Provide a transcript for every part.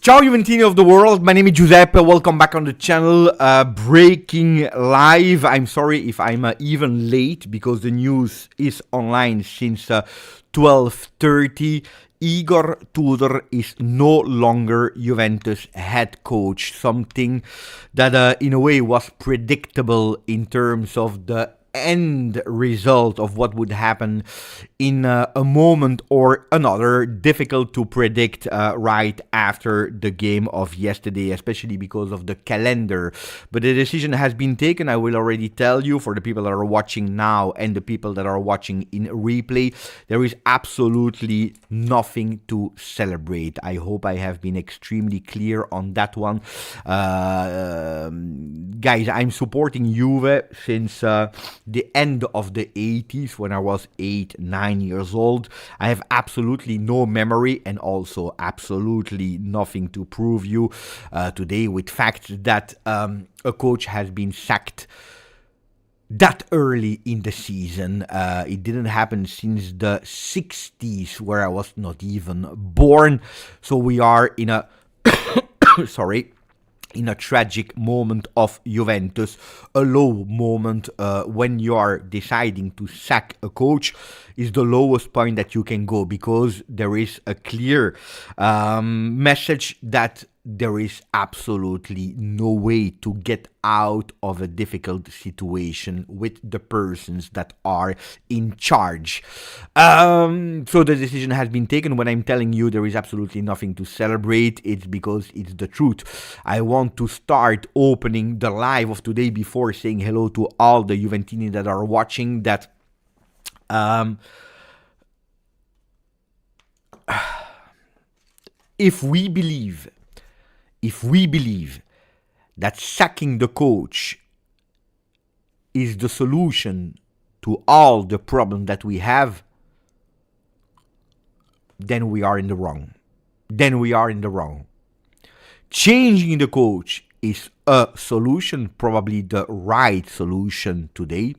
Ciao Juventini of the world, my name is Giuseppe, welcome back on the channel, breaking live. I'm sorry if I'm even late because the news is online since 12:30. Igor Tudor is no longer Juventus head coach, something that in a way was predictable in terms of the end result of what would happen in a moment or another. Difficult to predict right after the game of yesterday, especially because of the calendar. But the decision has been taken. I will already tell you, for the people that are watching now and the people that are watching in replay, there is absolutely nothing to celebrate. I hope I have been extremely clear on that one. Guys, I'm supporting Juve since the end of the 80s, when I was 8-9 years old. I have absolutely no memory and also absolutely nothing to prove you today with facts that a coach has been sacked that early in the season. It didn't happen since the 60s, where I was not even born. So we are in a in a tragic moment of Juventus, a low moment when you are deciding to sack a coach is the lowest point that you can go, because there is a clear message that there is absolutely no way to get out of a difficult situation with the persons that are in charge. So the decision has been taken. When I'm telling you there is absolutely nothing to celebrate, it's because it's the truth. I want to start opening the live of today before saying hello to all the Juventini that are watching, that if we believe that sacking the coach is the solution to all the problems that we have, then we are in the wrong. Changing the coach is a solution, probably the right solution today.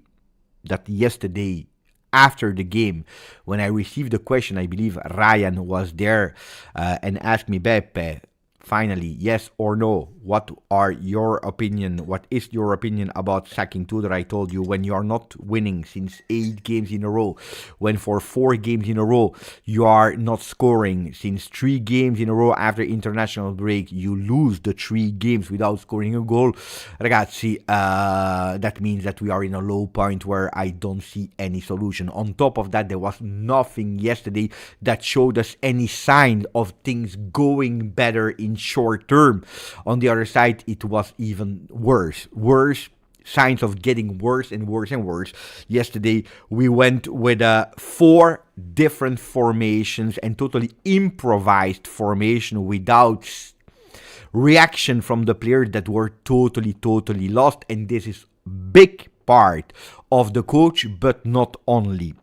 That yesterday, after the game, when I received the question, I believe Ryan was there and asked me, Beppe, finally, yes or no, what are your opinion? What is your opinion about sacking Tudor? I told you, when you are not winning since 8 games in a row, when for 4 games in a row you are not scoring, since 3 games in a row after international break you lose the 3 games without scoring a goal, ragazzi, that means that we are in a low point where I don't see any solution. On top of that, there was nothing yesterday that showed us any sign of things going better in short term. On the other side, it was even worse, signs of getting worse and worse and worse. Yesterday we went with 4 different formations and totally improvised formation without reaction from the players that were totally lost. And this is big part of the coach, but not only.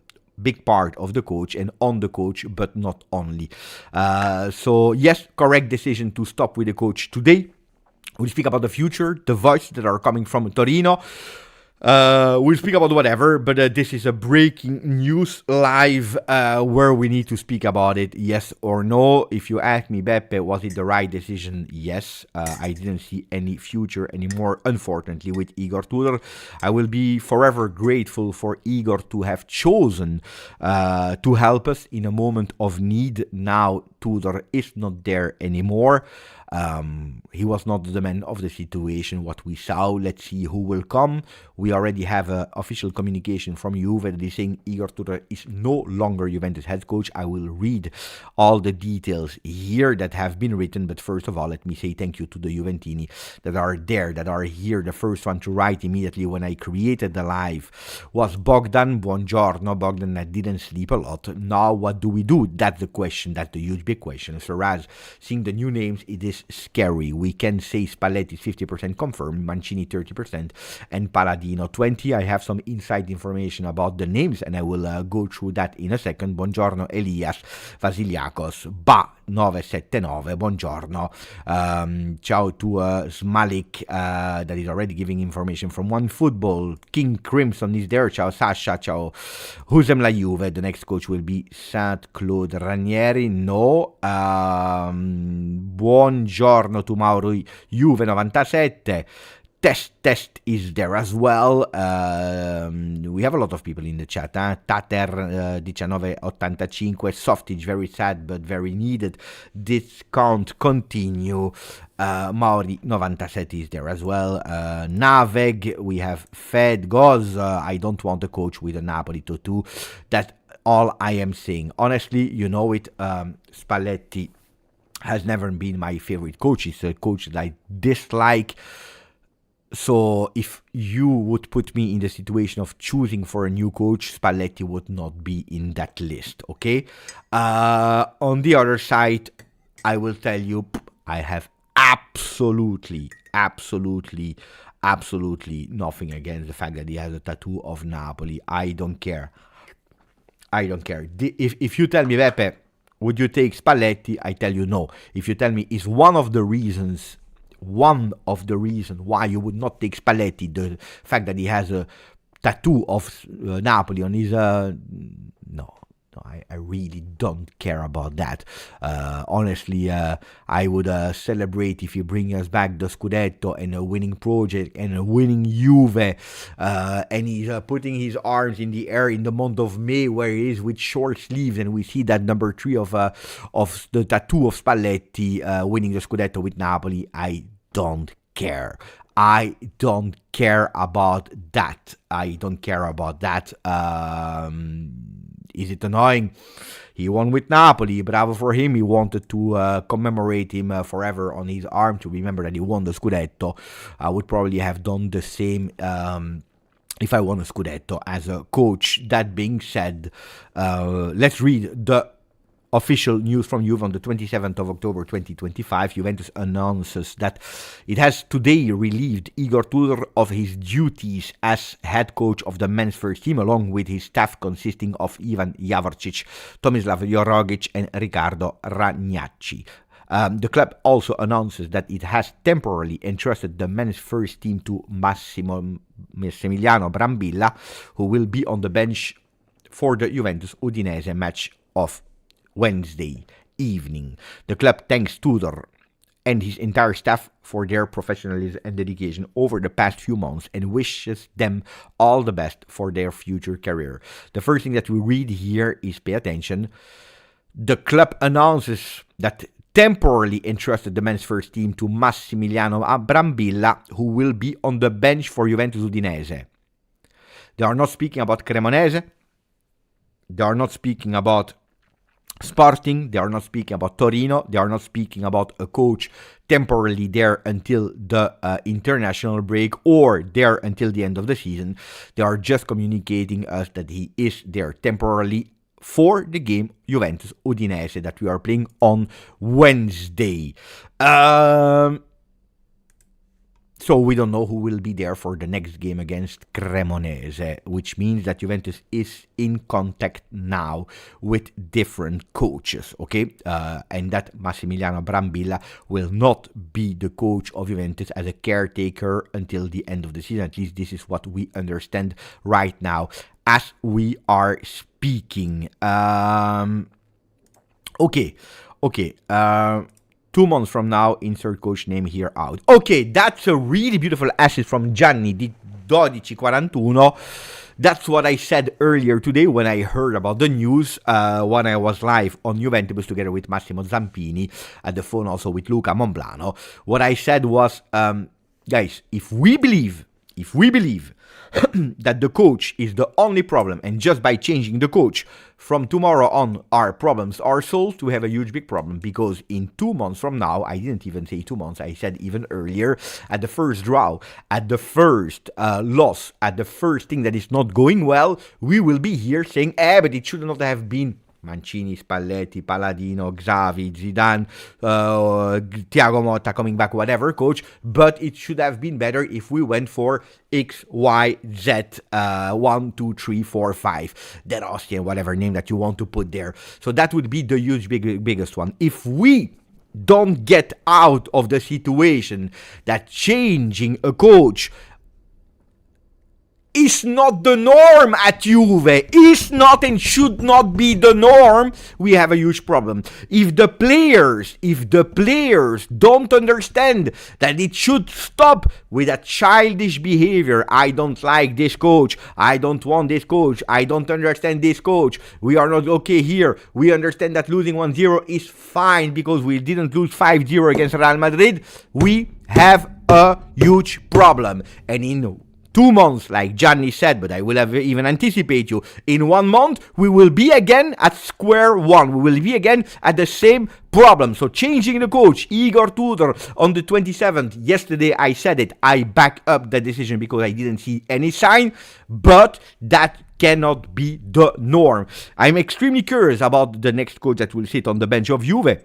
Big part of the coach and on the coach, but not only. So yes, correct decision to stop with the coach today. We'll speak about the future, the voices that are coming from Torino. We'll speak about whatever, but this is a breaking news live where we need to speak about it, yes or no. If you ask me, Beppe, was it the right decision? Yes. I didn't see any future anymore, unfortunately, with Igor Tudor. I will be forever grateful for Igor to have chosen to help us in a moment of need. Now Tudor is not there anymore. He was not the man of the situation, what we saw. Let's see who will come. We already have official communication from Juve that is saying Igor Tudor is no longer Juventus head coach. I will read all the details here that have been written, but first of all, let me say thank you to the Juventini that are there, that are here. The first one to write immediately when I created the live was Bogdan. Buongiorno, Bogdan. I didn't sleep a lot. Now what do we do? That's the question. That's the huge big question. So Raz, seeing the new names, it is scary. We can say Spalletti is 50% confirmed, Mancini 30%, and Paladino 20%. I have some inside information about the names, and I will go through that in a second. Buongiorno Elias, Vasiliakos, Ba 979, buongiorno. Ciao to Smalik, that is already giving information from One Football. King Crimson is there. Ciao Sasha, ciao. Husem la Juve. The next coach will be Saint Claude Ranieri. No. Buongiorno. buongiorno to Mauro Juve 97. Test is there as well. We have a lot of people in the chat. Tater 1985, Softage, very sad but very needed. Discount continue. Mauri 97 is there as well. Naveg, we have Fed Goz. I don't want a coach with a Napoli tattoo. That's all I am saying. Honestly, you know it. Spalletti has never been my favorite coach. He's a coach that I dislike. So if you would put me in the situation of choosing for a new coach, Spalletti would not be in that list, okay? On the other side, I will tell you, I have absolutely nothing against the fact that he has a tattoo of Napoli. I don't care. If you tell me, Pepe, would you take Spalletti? I tell you no. If you tell me it's one of the reasons why you would not take Spalletti, the fact that he has a tattoo of Napoli on his no, I really don't care about that. Honestly, I would celebrate if he brings us back the Scudetto and a winning project and a winning Juve, and he's putting his arms in the air in the month of May where he is with short sleeves, and we see that number 3 of the tattoo of Spalletti winning the Scudetto with Napoli. I don't care. I don't care about that. Is it annoying? He won with Napoli. Bravo for him. He wanted to commemorate him forever on his arm to remember that he won the Scudetto. I would probably have done the same if I won a Scudetto as a coach. That being said, let's read the official news from Juve on the 27th of October 2025. Juventus announces that it has today relieved Igor Tudor of his duties as head coach of the men's first team, along with his staff consisting of Ivan Javorcic, Tomislav Jorogic and Riccardo Ragnacci. The club also announces that it has temporarily entrusted the men's first team to Massimiliano Brambilla, who will be on the bench for the Juventus Udinese match of Wednesday evening. The club thanks Tudor and his entire staff for their professionalism and dedication over the past few months and wishes them all the best for their future career. The first thing that we read here is, pay attention, the club announces that temporarily entrusted the men's first team to Massimiliano Brambilla, who will be on the bench for Juventus Udinese. They are not speaking about Cremonese. They are not speaking about Sporting, they are not speaking about Torino, they are not speaking about a coach temporarily there until the international break or there until the end of the season. They are just communicating us that he is there temporarily for the game Juventus Udinese that we are playing on Wednesday. So we don't know who will be there for the next game against Cremonese, which means that Juventus is in contact now with different coaches, okay? And that Massimiliano Brambilla will not be the coach of Juventus as a caretaker until the end of the season. At least this is what we understand right now as we are speaking. Okay. 2 months from now, insert coach name here out. Okay, that's a really beautiful assist from Gianni di 1241. That's what I said earlier today when I heard about the news, when I was live on Juventus together with Massimo Zampini, at the phone also with Luca Monblano. What I said was, guys, if we believe that the coach is the only problem, and just by changing the coach from tomorrow on our problems are solved, we have a huge big problem, because in 2 months from now, I didn't even say 2 months, I said even earlier, at the first draw, at the first loss, at the first thing that is not going well, we will be here saying, but it should not have been Mancini, Spalletti, Palladino, Xavi, Zidane, Thiago Motta coming back, whatever, coach. But it should have been better if we went for X, Y, Z, 1, 2, 3, 4, 5. That Austrian, whatever name that you want to put there. So that would be the huge, biggest one. If we don't get out of the situation that changing a coach is not the norm at Juve, is not and should not be the norm, we have a huge problem. If the players don't understand that it should stop with that childish behavior, I don't like this coach, I don't want this coach, I don't understand this coach, we are not okay here, we understand that losing 1-0 is fine because we didn't lose 5-0 against Real Madrid, we have a huge problem. And in 2 months, like Gianni said, but I will have even anticipate you, in 1 month, we will be again at square one. We will be again at the same problem. So changing the coach, Igor Tudor, on the 27th, yesterday I said it, I back up the decision because I didn't see any sign, but that cannot be the norm. I'm extremely curious about the next coach that will sit on the bench of Juve,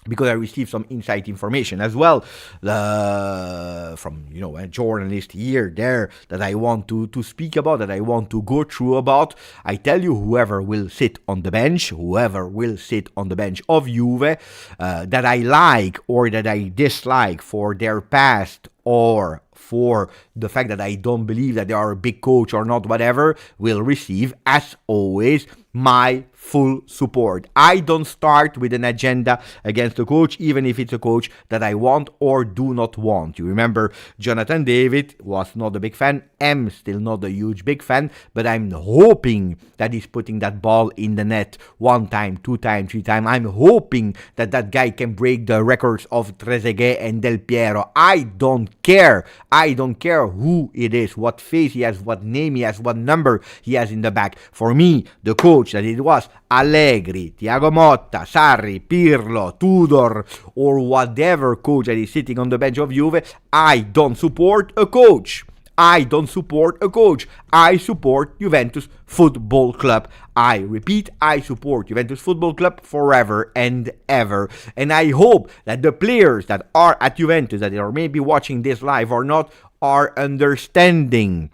because I received some inside information as well from, a journalist here, there, that I want to speak about, that I want to go through about. I tell you, whoever will sit on the bench of Juve, that I like or that I dislike for their past or for the fact that I don't believe that they are a big coach or not, whatever, will receive, as always, my full support. I don't start with an agenda against the coach, even if it's a coach that I want or do not want. You remember Jonathan David was not a big fan. I'm still not a huge big fan, but I'm hoping that he's putting that ball in the net 1 time, 2 times, 3 times. I'm hoping that that guy can break the records of Trezeguet and Del Piero. I don't care. I don't care who it is, what face he has, what name he has, what number he has in the back. For me, the coach that it was, Allegri, Thiago Motta, Sarri, Pirlo, Tudor, or whatever coach that is sitting on the bench of Juve, I don't support a coach. I don't support a coach. I support Juventus Football Club. I repeat, I support Juventus Football Club forever and ever. And I hope that the players that are at Juventus, that are maybe watching this live or not, are understanding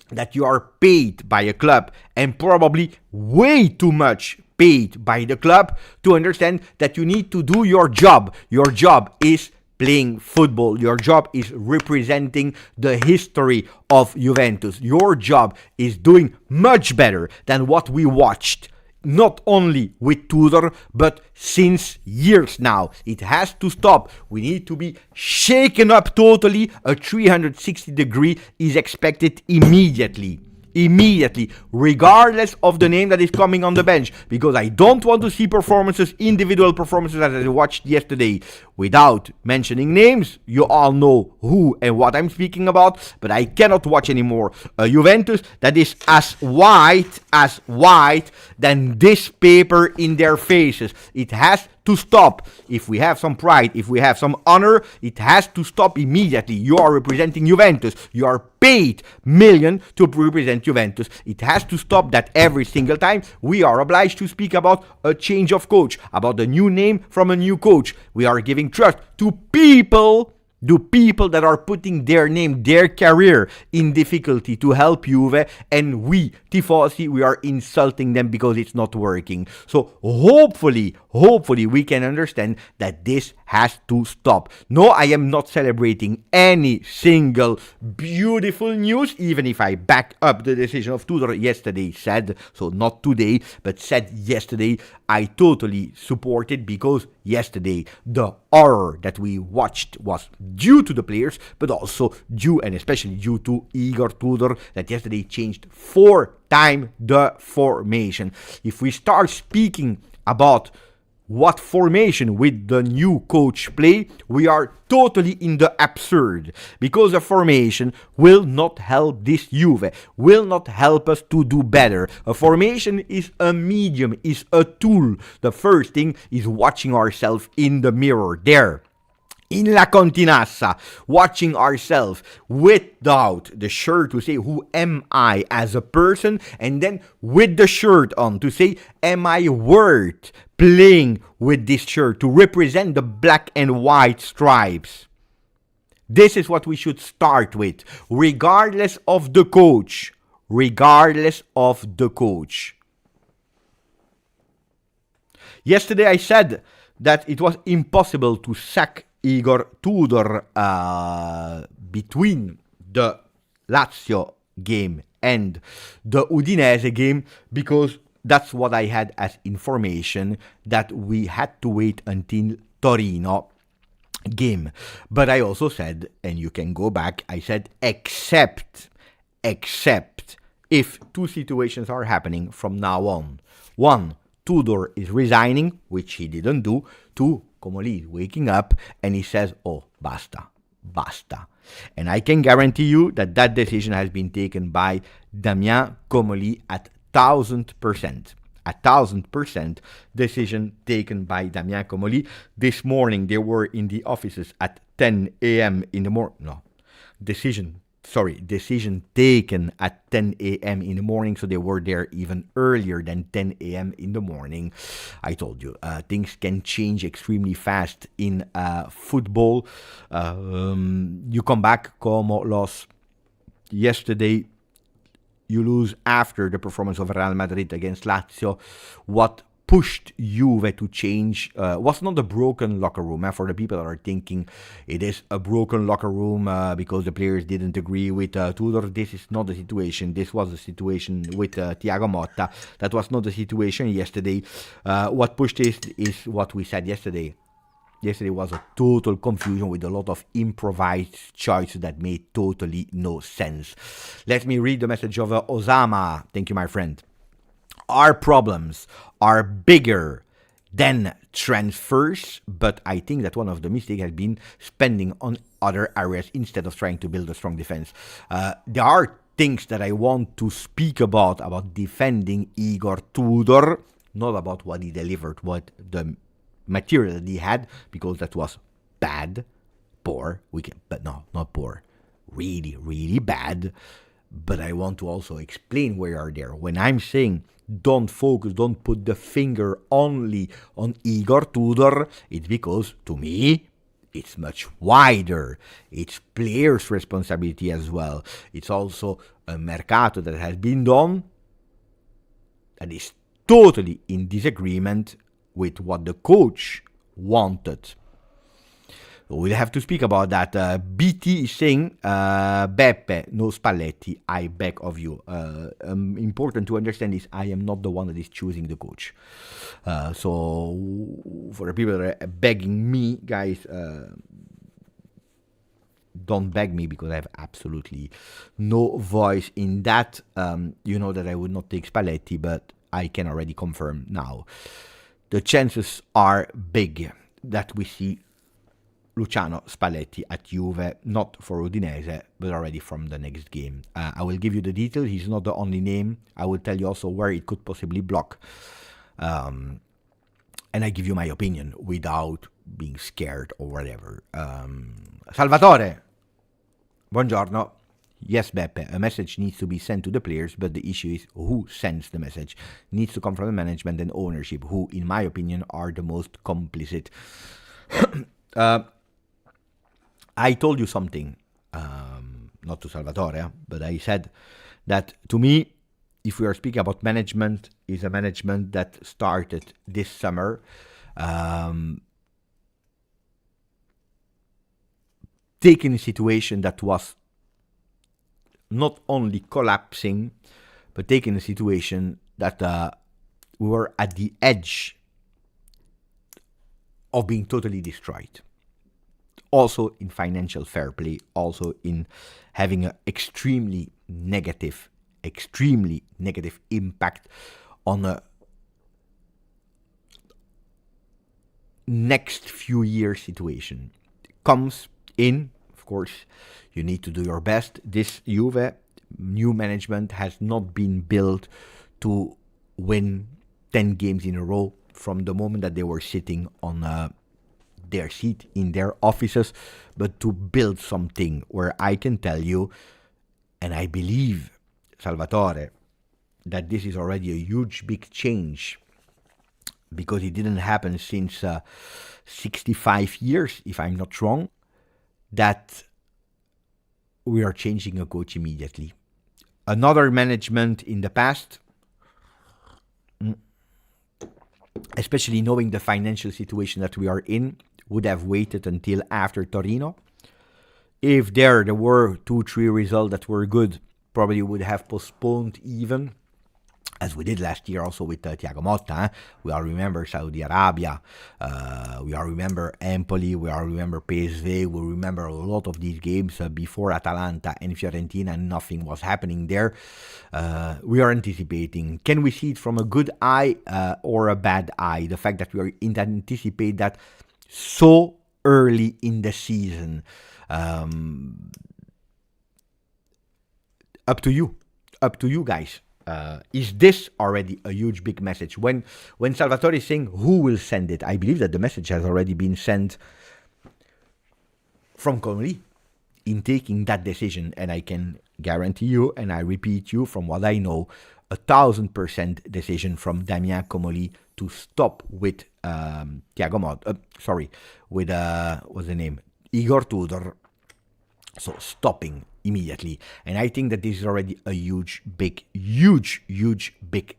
that you are paid by a club, and probably way too much paid by the club, to understand that you need to do your job. Your job is playing football. Your job is representing the history of Juventus. Your job is doing much better than what we watched, not only with Tudor, but since years now. It has to stop. We need to be shaken up totally. A 360 degree is expected immediately, regardless of the name that is coming on the bench, because I don't want to see individual performances that I watched yesterday, without mentioning names. You all know who and what I'm speaking about, but I cannot watch anymore a Juventus that is as white than this paper in their faces. It has to stop. If we have some pride, if we have some honor, it has to stop immediately. You are representing Juventus. You are paid million to represent Juventus. It has to stop that every single time we are obliged to speak about a change of coach, about the new name from a new coach. We are giving trust to people that are putting their name, their career in difficulty to help Juve, and we, tifosi, we are insulting them because it's not working. So hopefully we can understand that this has to stop. No, I am not celebrating any single beautiful news, even if I back up the decision of Tudor yesterday said, so not today, but said yesterday, I totally support it, because yesterday the horror that we watched was due to the players, but also due, and especially due to Igor Tudor, that yesterday changed 4 times the formation. If we start speaking about what formation with the new coach play, we are totally in the absurd, because the formation will not help this Juve, will not help us to do better. A formation is a medium, is a tool. The first thing is watching ourselves in the mirror there, in La Continassa, watching ourselves without the shirt to say, who am I as a person? And then with the shirt on to say, am I worth playing with this shirt, to represent the black and white stripes? This is what we should start with, regardless of the coach. Yesterday I said that it was impossible to sack Igor Tudor between the Lazio game end the Udinese game, because that's what I had as information, that we had to wait until Torino game. But I also said, and you can go back, I said except if two situations are happening from now on. One, Tudor is resigning, which he didn't do. Two, Comolli is waking up and he says, oh, basta. And I can guarantee you that that decision has been taken by Damien Comolli at 1,000%. 1,000% decision taken by Damien Comolli. This morning they were in the offices at 10 a.m. in the morning. No, decision taken at 10 a.m. in the morning, so they were there even earlier than 10 a.m. in the morning. I told you, things can change extremely fast in football. You come back, Como lost yesterday. You lose after the performance of Real Madrid against Lazio. What pushed Juve to change was not a broken locker room. For the people that are thinking it is a broken locker room because the players didn't agree with Tudor, this is not the situation. This was the situation with Thiago Motta. That was not the situation yesterday. What pushed this is what we said yesterday. Yesterday was a total confusion with a lot of improvised choices that made totally no sense. Let me read the message of Osama. Thank you, my friend. Our problems are bigger than transfers, but I think that one of the mistakes has been spending on other areas instead of trying to build a strong defense. There are things that I want to speak about defending Igor Tudor, not about what he delivered, what the material that he had, because that was bad, poor, but no, not poor, really, really bad. But I want to also explain where you are there. When I'm saying don't focus, don't put the finger only on Igor Tudor, it's because, to me, it's much wider. It's players' responsibility as well. It's also a mercato that has been done that is totally in disagreement with what the coach wanted. We'll have to speak about that. BT is saying, Beppe, no Spalletti, I beg of you. Important to understand is I am not the one that is choosing the coach. So for the people that are begging me, guys, don't beg me, because I have absolutely no voice in that. You know that I would not take Spalletti, but I can already confirm now. The chances are big that we see Luciano Spalletti at Juve, not for Udinese, but already from the next game. I will give you the details. He's not the only name. I will tell you also where it could possibly block. And I give you my opinion without being scared or whatever. Salvatore, buongiorno. Yes, Beppe, a message needs to be sent to the players, but the issue is who sends the message. Needs to come from the management and ownership, who, in my opinion, are the most complicit. I told you something, not to Salvatore, but I said that, to me, if we are speaking about management, is a management that started this summer. Taking a situation that was not only collapsing, but taking a situation that we were at the edge of being totally destroyed. Also in financial fair play, also in having an extremely negative impact on a next few years situation. Comes in, of course, you need to do your best. This Juve new management has not been built to win 10 games in a row from the moment that they were sitting on their seat in their offices, but to build something where I can tell you, and I believe, Salvatore, that this is already a huge, big change, because it didn't happen since 65 years, if I'm not wrong, that we are changing a coach immediately. Another management in the past, especially knowing the financial situation that we are in, would have waited until after Torino. If there were 2-3 results that were good, probably would have postponed even, as we did last year also with Thiago Motta. We all remember Saudi Arabia, we all remember Empoli, we all remember PSV, we remember a lot of these games before Atalanta and Fiorentina, and nothing was happening there. We are anticipating. Can we see it from a good eye or a bad eye? The fact that we are anticipate that so early in the season. Up to you guys. Is this already a huge big message? When Salvatore is saying who will send it, I believe that the message has already been sent from Comolli in taking that decision, and I can guarantee you, and I repeat you from what I know, 1,000% decision from Damien Comolli to stop with what's the name? Igor Tudor. So stopping immediately. And I think that this is already a huge, big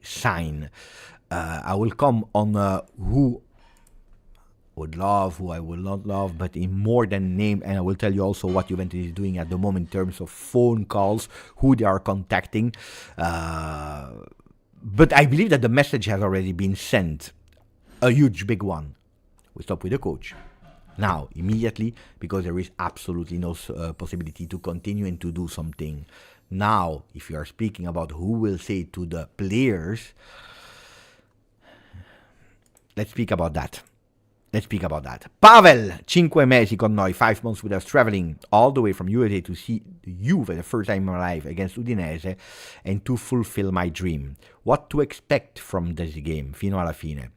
sign. I will come on who would love, who I will not love, but in more than name, and I will tell you also what Juventus is doing at the moment in terms of phone calls, who they are contacting. But I believe that the message has already been sent. A huge, big one. We stop with the coach. Now, immediately, because there is absolutely no possibility to continue and to do something. Now, if you are speaking about who will say to the players, let's speak about that. Pavel, 5 mesi con noi, 5 months with us, traveling all the way from USA to see Juve the first time in my life against Udinese and to fulfill my dream. What to expect from this game, fino alla fine.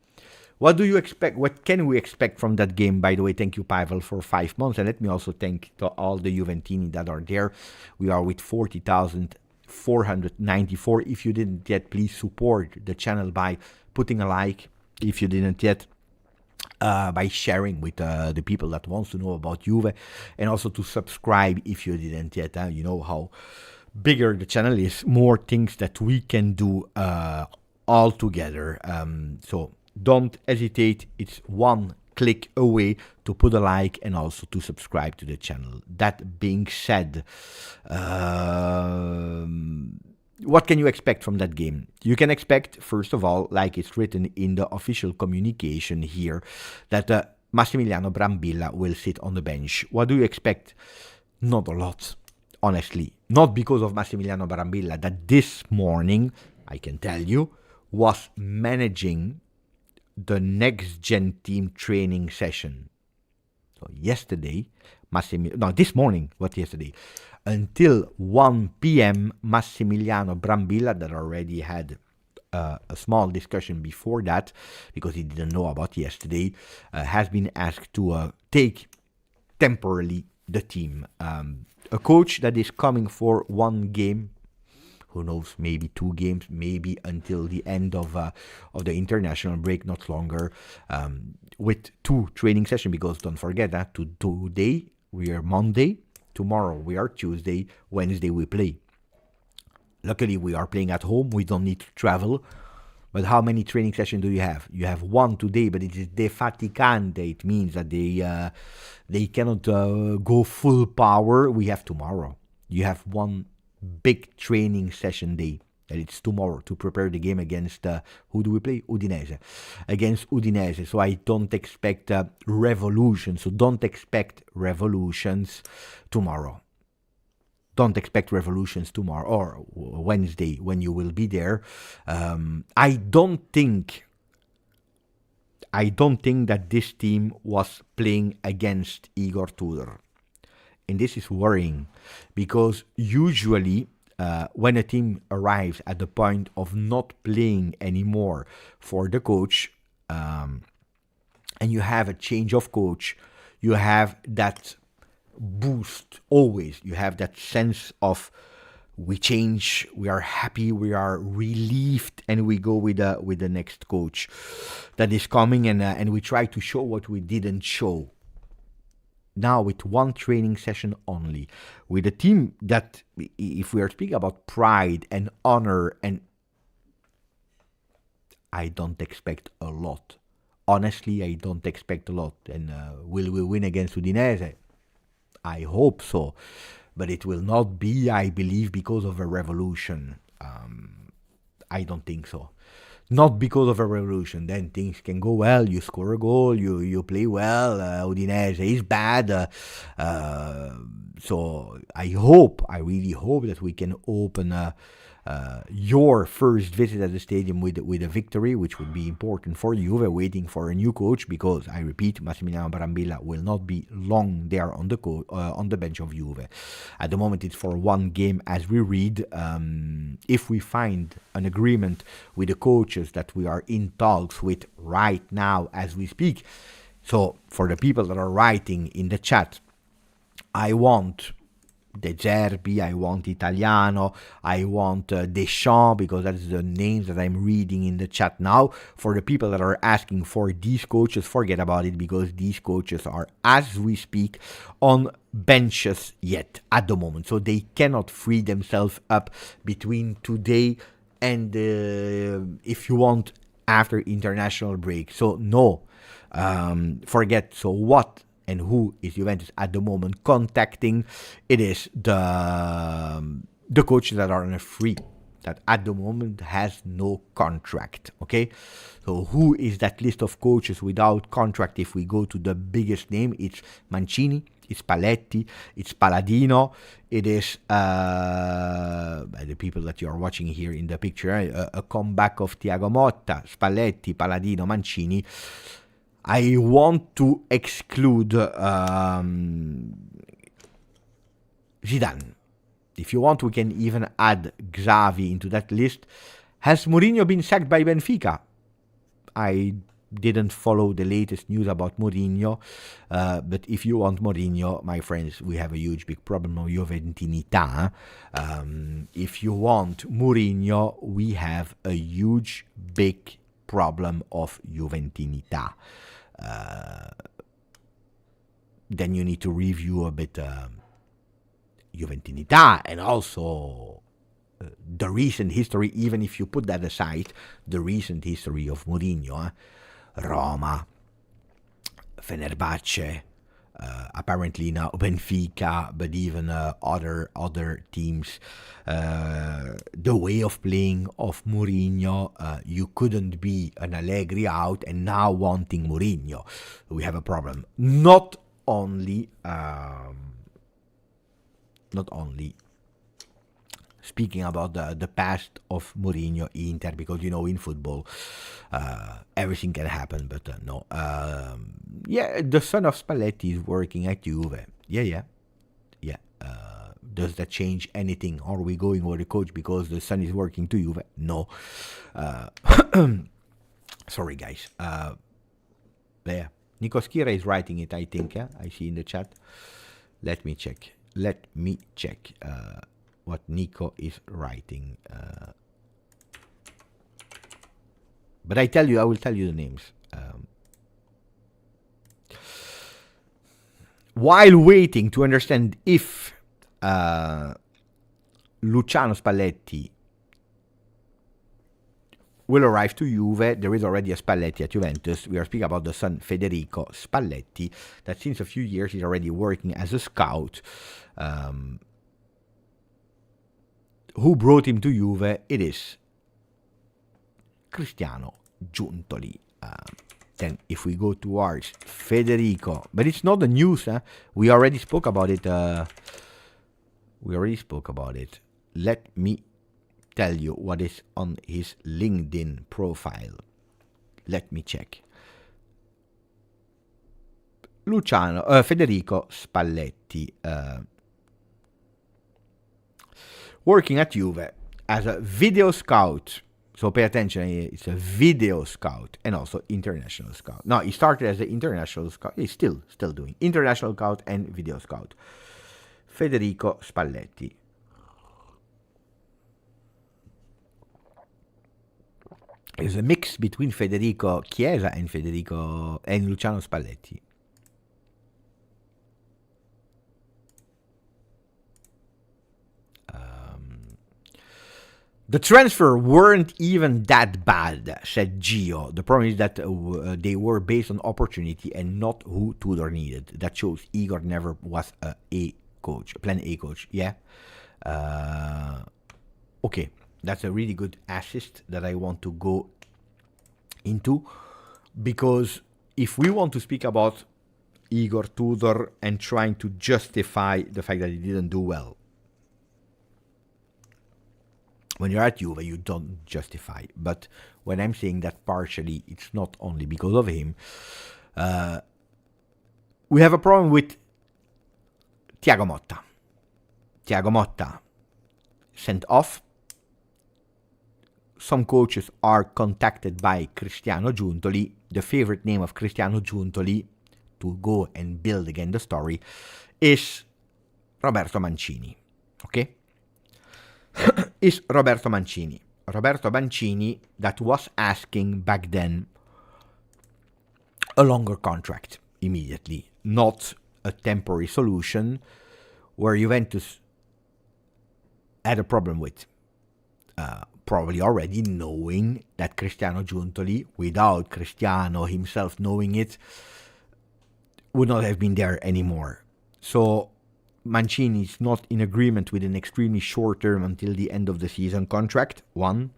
What do you expect? What can we expect from that game? By the way, thank you, Pavel, for 5 months. And let me also thank to all the Juventini that are there. We are with 40,494. If you didn't yet, please support the channel by putting a like. If you didn't yet, by sharing with the people that wants to know about Juve. And also to subscribe if you didn't yet. You know how bigger the channel is, more things that we can do all together. So don't hesitate, it's one click away to put a like and also to subscribe to the channel. That being said, what can you expect from that game? You can expect, first of all, like it's written in the official communication here, that Massimiliano Brambilla will sit on the bench. What do you expect? Not a lot, honestly. Not because of Massimiliano Brambilla, that this morning, I can tell you, was managing the next gen team training session. So this morning, until 1 p.m. Massimiliano Brambilla, that already had a small discussion before that, because he didn't know about yesterday, has been asked to take temporarily the team. A coach that is coming for one game, who knows, maybe 2 games, maybe until the end of the international break, not longer, with 2 training sessions, because don't forget that today we are Monday, tomorrow we are Tuesday, Wednesday we play. Luckily we are playing at home, we don't need to travel. But how many training sessions do you have? You have 1 today, but it is defaticante. It means that they cannot go full power. We have tomorrow. You have 1 big training session day, and it's tomorrow to prepare the game against who do we play? Udinese. Against Udinese. So I don't expect revolution. So don't expect revolutions tomorrow. Don't expect revolutions tomorrow or Wednesday when you will be there. I don't think that this team was playing against Igor Tudor. And this is worrying, because usually when a team arrives at the point of not playing anymore for the coach, and you have a change of coach, you have that boost always. You have that sense of we change, we are happy, we are relieved, and we go with the next coach that is coming, and we try to show what we didn't show. Now with 1 training session only, with a team that, if we are speaking about pride and honor, and I don't expect a lot. Honestly, I don't expect a lot. And will we win against Udinese? I hope so. but it will not be, I believe, because of a revolution. I don't think so. Not because of a revolution. Then things can go well. You score a goal. You play well. Udinese is bad. So I really hope that we can open your first visit at the stadium with a victory, which would be important for Juve, waiting for a new coach, because I repeat, Massimiliano Brambilla will not be long there on the bench of Juve. At the moment, it's for one game, as we read. If we find an agreement with the coaches that we are in talks with right now as we speak, so for the people that are writing in the chat, I want De Zerbi, I want Italiano, I want Deschamps, because that is the names that I'm reading in the chat now. For the people that are asking for these coaches, forget about it, because these coaches are, as we speak, on benches yet at the moment. So they cannot free themselves up between today and, if you want, after international break. So no, forget. So what and who is Juventus at the moment contacting? It is the coaches that are on a free, that at the moment has no contract, okay? So who is that list of coaches without contract? If we go to the biggest name, it's Mancini, it's Spalletti, it's Palladino, it is the people that you are watching here in the picture, a comeback of Thiago Motta, Spalletti, Palladino, Mancini. I want to exclude Zidane. If you want, we can even add Xavi into that list. Has Mourinho been sacked by Benfica? I didn't follow the latest news about Mourinho, but if you want Mourinho, my friends, we have a huge big problem of Juventinita. If you want Mourinho, we have a huge big problem of Juventinita. Then you need to review a bit Juventinita, and also the recent history, even if you put that aside, the recent history of Mourinho, Roma, Fenerbahce, apparently now Benfica, but even other teams. The way of playing of Mourinho, you couldn't be an Allegri out and now wanting Mourinho. We have a problem. Not only speaking about the past of Mourinho, Inter, because in football everything can happen, but no. The son of Spalletti is working at Juve. Yeah. Does that change anything? Are we going with the coach because the son is working to Juve? No. Sorry, guys. There. Nico Schira is writing it, I think. Yeah? I see in the chat. Let me check. What Nico is writing. But I will tell you the names. While waiting to understand if Luciano Spalletti will arrive to Juve, there is already a Spalletti at Juventus. We are speaking about the son Federico Spalletti, that since a few years is already working as a scout. Who brought him to Juve? It is Cristiano Giuntoli. Then if we go towards Federico, but it's not the news, we already spoke about it. Let me tell you what is on his LinkedIn profile. Let me check. Federico Spalletti, working at Juve as a video scout. So pay attention, it's a video scout and also international scout. No, he started as an international scout. He's still doing international scout and video scout. Federico Spalletti. It's a mix between Federico Chiesa and Luciano Spalletti. The transfer weren't even that bad, said Gio. The problem is that they were based on opportunity and not who Tudor needed. That shows Igor never was a coach, plan A coach. Yeah. Okay, that's a really good assist that I want to go into, because if we want to speak about Igor Tudor and trying to justify the fact that he didn't do well, when you're at Juve, you don't justify. But when I'm saying that partially, it's not only because of him. We have a problem with Thiago Motta. Thiago Motta sent off. Some coaches are contacted by Cristiano Giuntoli. The favorite name of Cristiano Giuntoli, to go and build again the story, is Roberto Mancini. Okay? Is Roberto Mancini. Roberto Mancini that was asking back then a longer contract immediately, not a temporary solution where Juventus had a problem with. Probably already knowing that Cristiano Giuntoli, without Cristiano himself knowing it, would not have been there anymore. So Mancini is not in agreement with an extremely short term until the end of the season contract, one.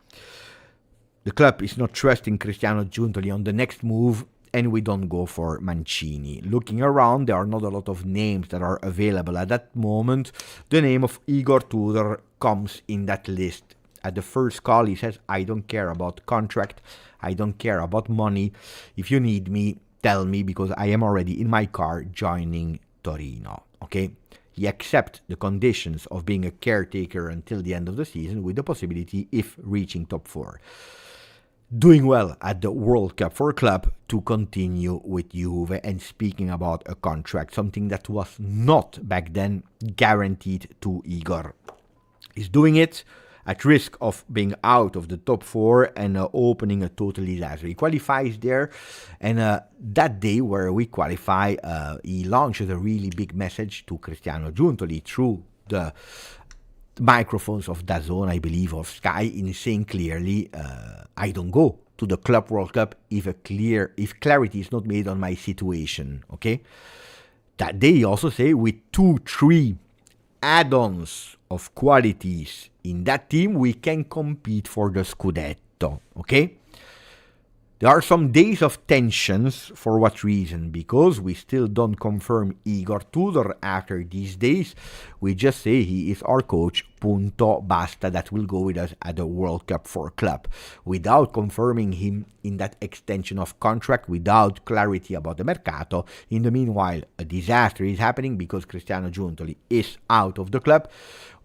The club is not trusting Cristiano Giuntoli on the next move, and we don't go for Mancini. Looking around, there are not a lot of names that are available at that moment. The name of Igor Tudor comes in that list. At the first call, he says, I don't care about contract, I don't care about money. If you need me, tell me, because I am already in my car joining Torino. Okay? He accepts the conditions of being a caretaker until the end of the season, with the possibility, if reaching top 4, doing well at the World Cup for a club, to continue with Juve. And speaking about a contract, something that was not back then guaranteed to Igor. He's doing it at risk of being out of the top 4 and opening a total disaster. He qualifies there, and that day where we qualify, he launches a really big message to Cristiano Giuntoli through the microphones of DAZN, I believe, of Sky, in saying clearly, I don't go to the Club World Cup if clarity is not made on my situation. Okay, that day he also say, with 2-3 add-ons of qualities in that team, we can compete for the Scudetto. Okay? There are some days of tensions. For what reason? Because we still don't confirm Igor Tudor after these days. We just say he is our coach, punto, basta, that will go with us at the World Cup for club. Without confirming him in that extension of contract, without clarity about the mercato. In the meanwhile, a disaster is happening because Cristiano Giuntoli is out of the club.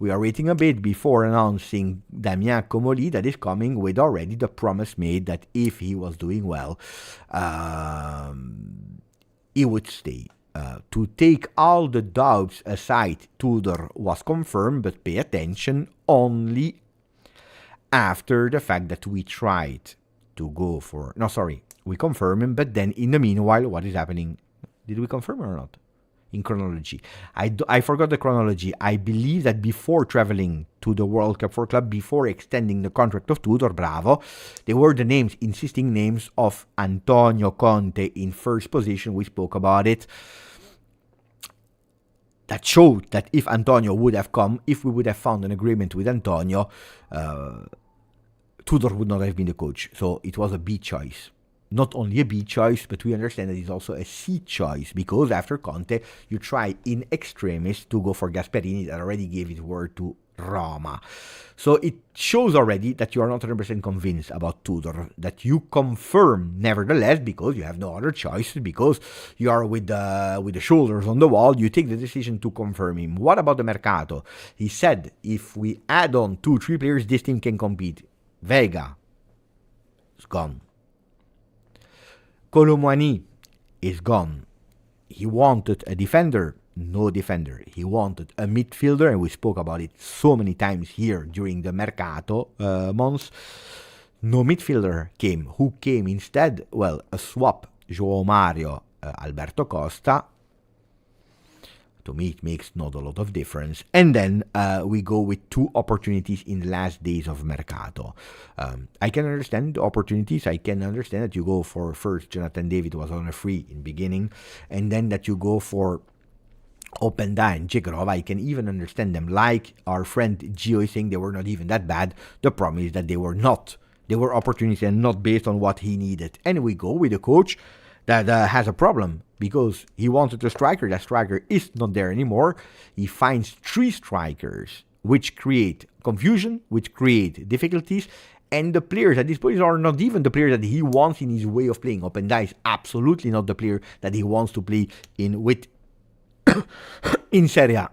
We are waiting a bit before announcing Damien Comolli, that is coming with already the promise made that if he was doing well, he would stay. To take all the doubts aside, Tudor was confirmed, but pay attention, only after the fact that we tried to go for... No, sorry, we confirm him, but then in the meanwhile, what is happening? Did we confirm or not? In chronology. I forgot the chronology. I believe that before traveling to the World Cup for club, before extending the contract of Tudor, bravo, they were the names, insisting names of Antonio Conte in first position. We spoke about it. That showed that if Antonio would have come, if we would have found an agreement with Antonio, Tudor would not have been the coach. So it was a B choice. Not only a B choice, but we understand that it's also a C choice, because after Conte, you try in extremis to go for Gasperini, that already gave his word to Roma. So it shows already that you are not 100% convinced about Tudor, that you confirm nevertheless, because you have no other choice, because you are with the shoulders on the wall, you take the decision to confirm him. What about the Mercato? He said, if we add on 2-3 players, this team can compete. Vega is gone. Colomwani is gone. He wanted a defender, no defender. He wanted a midfielder, and we spoke about it so many times here during the Mercato months. No midfielder came. Who came instead? Well, a swap, João Mario, Alberto Costa. To me, it makes not a lot of difference. And then we go with 2 opportunities in the last days of Mercato. I can understand the opportunities. I can understand that you go for first Jonathan David was on a free in beginning, and then that you go for Openda and Jigrova, I can even understand them. Like our friend Gio is saying, they were not even that bad. The problem is that they were not. They were opportunities and not based on what he needed. And we go with a coach that has a problem because he wanted a striker. That striker is not there anymore. He finds 3 strikers, which create confusion, which create difficulties. And the players at this point are not even the players that he wants in his way of playing. Openda is absolutely not the player that he wants to play in Serie A.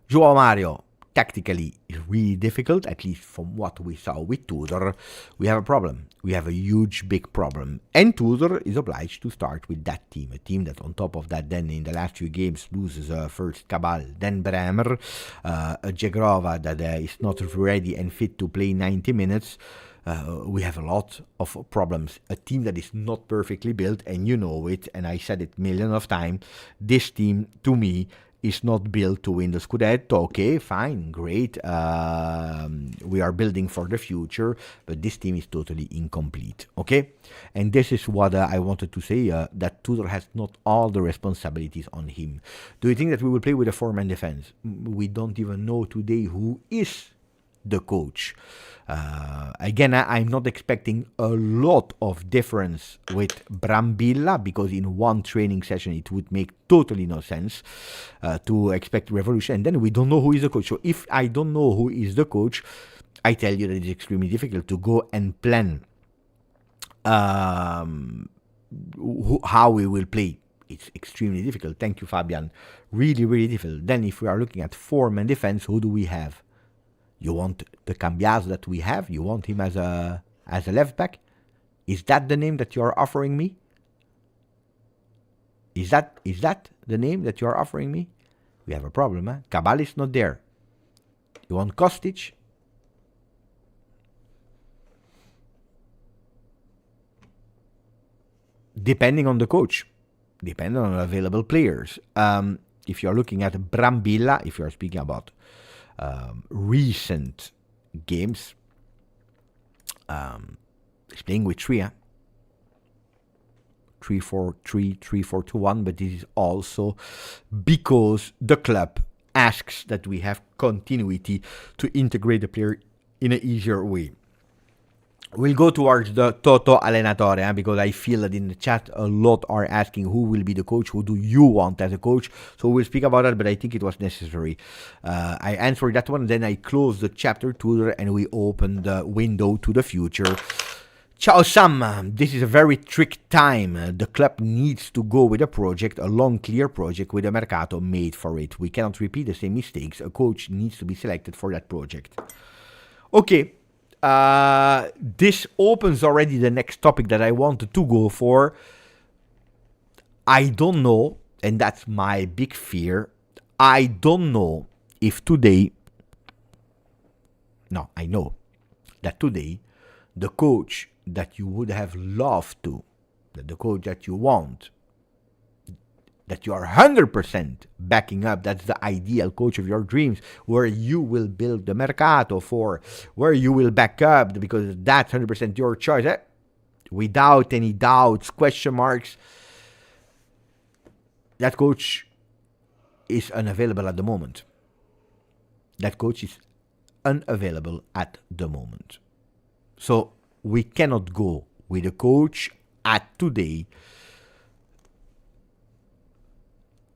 Joao Mario, tactically, is really difficult, at least from what we saw with Tudor. We have a problem. We have a huge, big problem. And Tudor is obliged to start with that team. A team that, on top of that, then in the last few games, loses first Cabal, then Bremer. A Jegrova that is not ready and fit to play 90 minutes. We have a lot of problems. A team that is not perfectly built, and you know it, and I said it millions of times. This team, to me, is not built to win the Scudetto. Okay, fine, great. We are building for the future, but this team is totally incomplete. Okay, and this is what I wanted to say. That Tudor has not all the responsibilities on him. Do you think that we will play with a 4-man defense? We don't even know today who is the coach. Again, I'm not expecting a lot of difference with Brambilla, because in one training session it would make totally no sense to expect revolution. And then we don't know who is the coach. So if I don't know who is the coach, I tell you that it's extremely difficult to go and plan how we will play. It's extremely difficult. Thank you, Fabian. Really, really difficult. Then if we are looking at 4-man defense, who do we have? You want the Cambiaso that we have? You want him as a left back? Is that the name that you are offering me? Is that the name that you are offering me? We have a problem, huh? Cabal is not there. You want Kostic? Depending on the coach, depending on available players. If you are looking at Brambilla, if you are speaking about recent games, he's playing with 3-4-3, 3-4-2-1, but this is also because the club asks that we have continuity to integrate the player in an easier way. We'll go towards the Toto Allenatore, because I feel that in the chat a lot are asking who will be the coach, who do you want as a coach. So we'll speak about that, but I think it was necessary. I answered that one, then I closed the chapter Tudor, and we opened the window to the future. Ciao Sam, this is a very tricky time. The club needs to go with a project, a long, clear project with a mercato made for it. We cannot repeat the same mistakes. A coach needs to be selected for that project. Okay. This opens already the next topic that I wanted to go for. I don't know, and that's my big fear. I don't know if today, no, I know that today, the coach that you would have loved to, the coach that you want, that you are 100% backing up, that's the ideal coach of your dreams, where you will build the mercato for, where you will back up, because that's 100% your choice, without any doubts, question marks. That coach is unavailable at the moment. That coach is unavailable at the moment. So we cannot go with a coach at today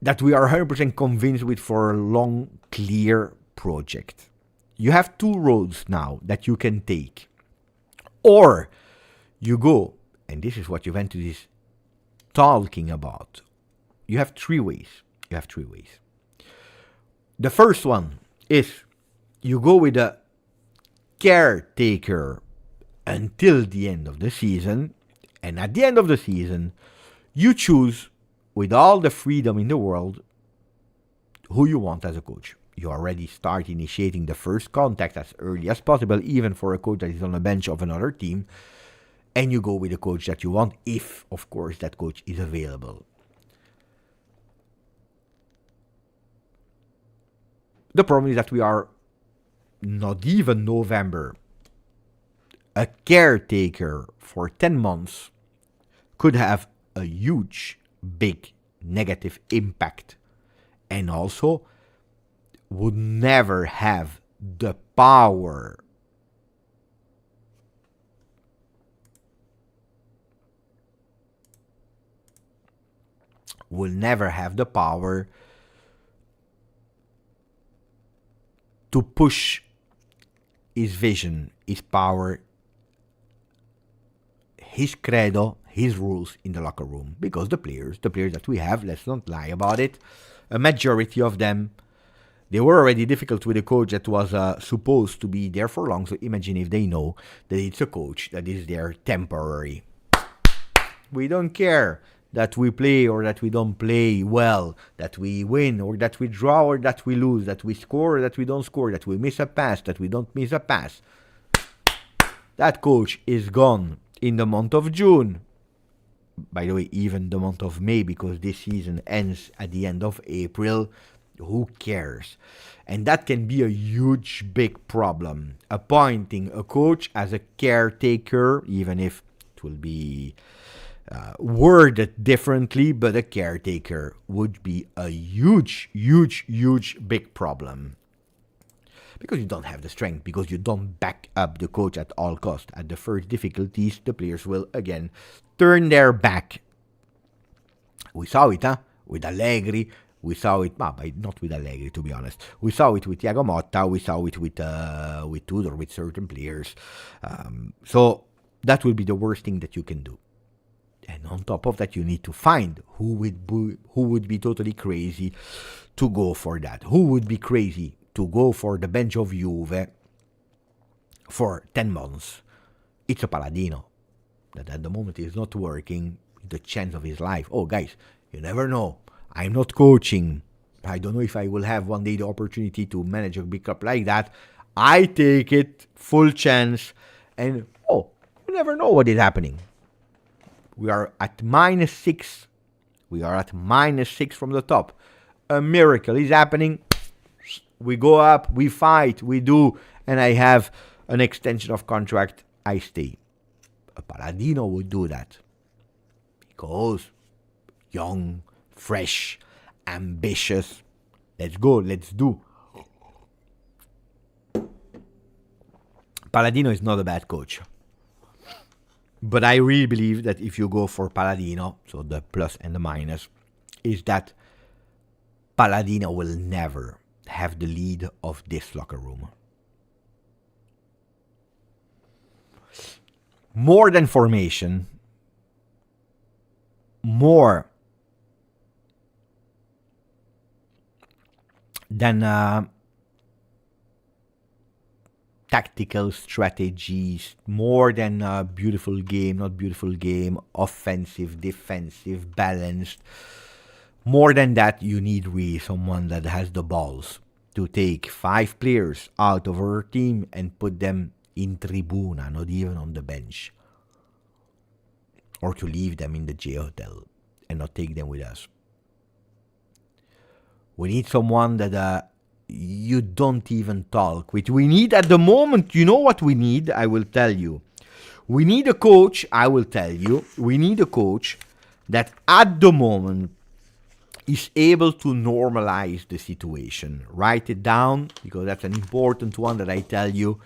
that we are 100% convinced with for a long, clear project. You have 2 roads now that you can take. Or you go, and this is what Juventus is talking about. You have 3 ways. The first one is you go with a caretaker until the end of the season, and at the end of the season, you choose with all the freedom in the world who you want as a coach. You already start initiating the first contact as early as possible, even for a coach that is on the bench of another team, and you go with the coach that you want, if, of course, that coach is available. The problem is that we are not even November. A caretaker for 10 months could have a huge, big negative impact, and also would never have the power to push his vision, his power, his credo, his rules in the locker room. Because the players that we have, let's not lie about it, a majority of them, they were already difficult with a coach that was supposed to be there for long. So imagine if they know that it's a coach that is there temporary. We don't care that we play or that we don't play well, that we win or that we draw or that we lose, that we score or that we don't score, that we miss a pass, that we don't miss a pass. That coach is gone in the month of June. By the way, even the month of May, because this season ends at the end of April. Who cares? And that can be a huge, big problem. Appointing a coach as a caretaker, even if it will be worded differently, but a caretaker would be a huge, huge, huge, big problem. Because you don't have the strength, because you don't back up the coach at all costs. At the first difficulties, the players will again turn their back. We saw it, with Allegri. We saw it, not with Allegri, to be honest. We saw it with Thiago Motta. We saw it with Tudor, with certain players. So that will be the worst thing that you can do. And on top of that, you need to find who would be totally crazy to go for that. Who would be crazy to go for the bench of Juve for 10 months? It's a Paladino that at the moment is not working, the chance of his life. Oh, guys, you never know. I'm not coaching. I don't know if I will have one day the opportunity to manage a big club like that. I take it, full chance, and you never know what is happening. We are at -6. We are at -6 from the top. A miracle is happening. We go up, we fight, we do, and I have an extension of contract. I stay. A Paladino would do that. Because young, fresh, ambitious. Let's go, let's do. Paladino is not a bad coach. But I really believe that if you go for Paladino, so the plus and the minus, is that Paladino will never have the lead of this locker room. More than formation, more than tactical strategies, more than beautiful game, offensive, defensive, balanced. More than that, you need really someone that has the balls to take 5 players out of our team and put them in tribuna, not even on the bench. Or to leave them in the J Hotel and not take them with us. We need someone that you don't even talk with. We need at the moment, you know what we need? I will tell you. We need a coach, I will tell you. We need a coach that at the moment is able to normalize the situation. Write it down, because that's an important one that I tell you.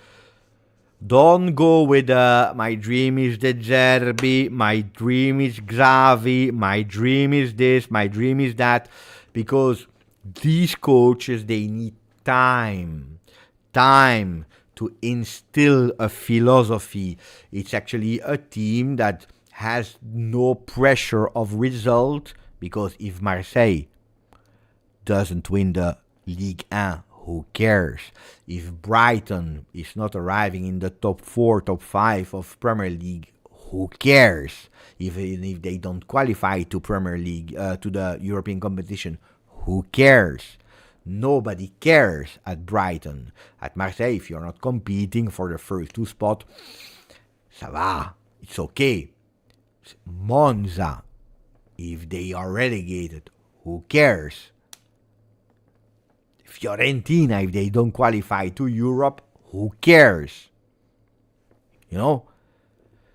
Don't go with my dream is the Zerbi, my dream is Xavi, my dream is this, my dream is that, because these coaches, they need time to instill a philosophy. It's actually a team that has no pressure of result, because if Marseille doesn't win the Ligue 1, who cares? If Brighton is not arriving in the top 4, top 5 of Premier League, who cares? Even if they don't qualify to Premier League, to the European competition, who cares? Nobody cares at Brighton. At Marseille, if you're not competing for the first 2 spots, ça va, it's okay. Monza, if they are relegated, who cares? Fiorentina, if they don't qualify to Europe, who cares? You know?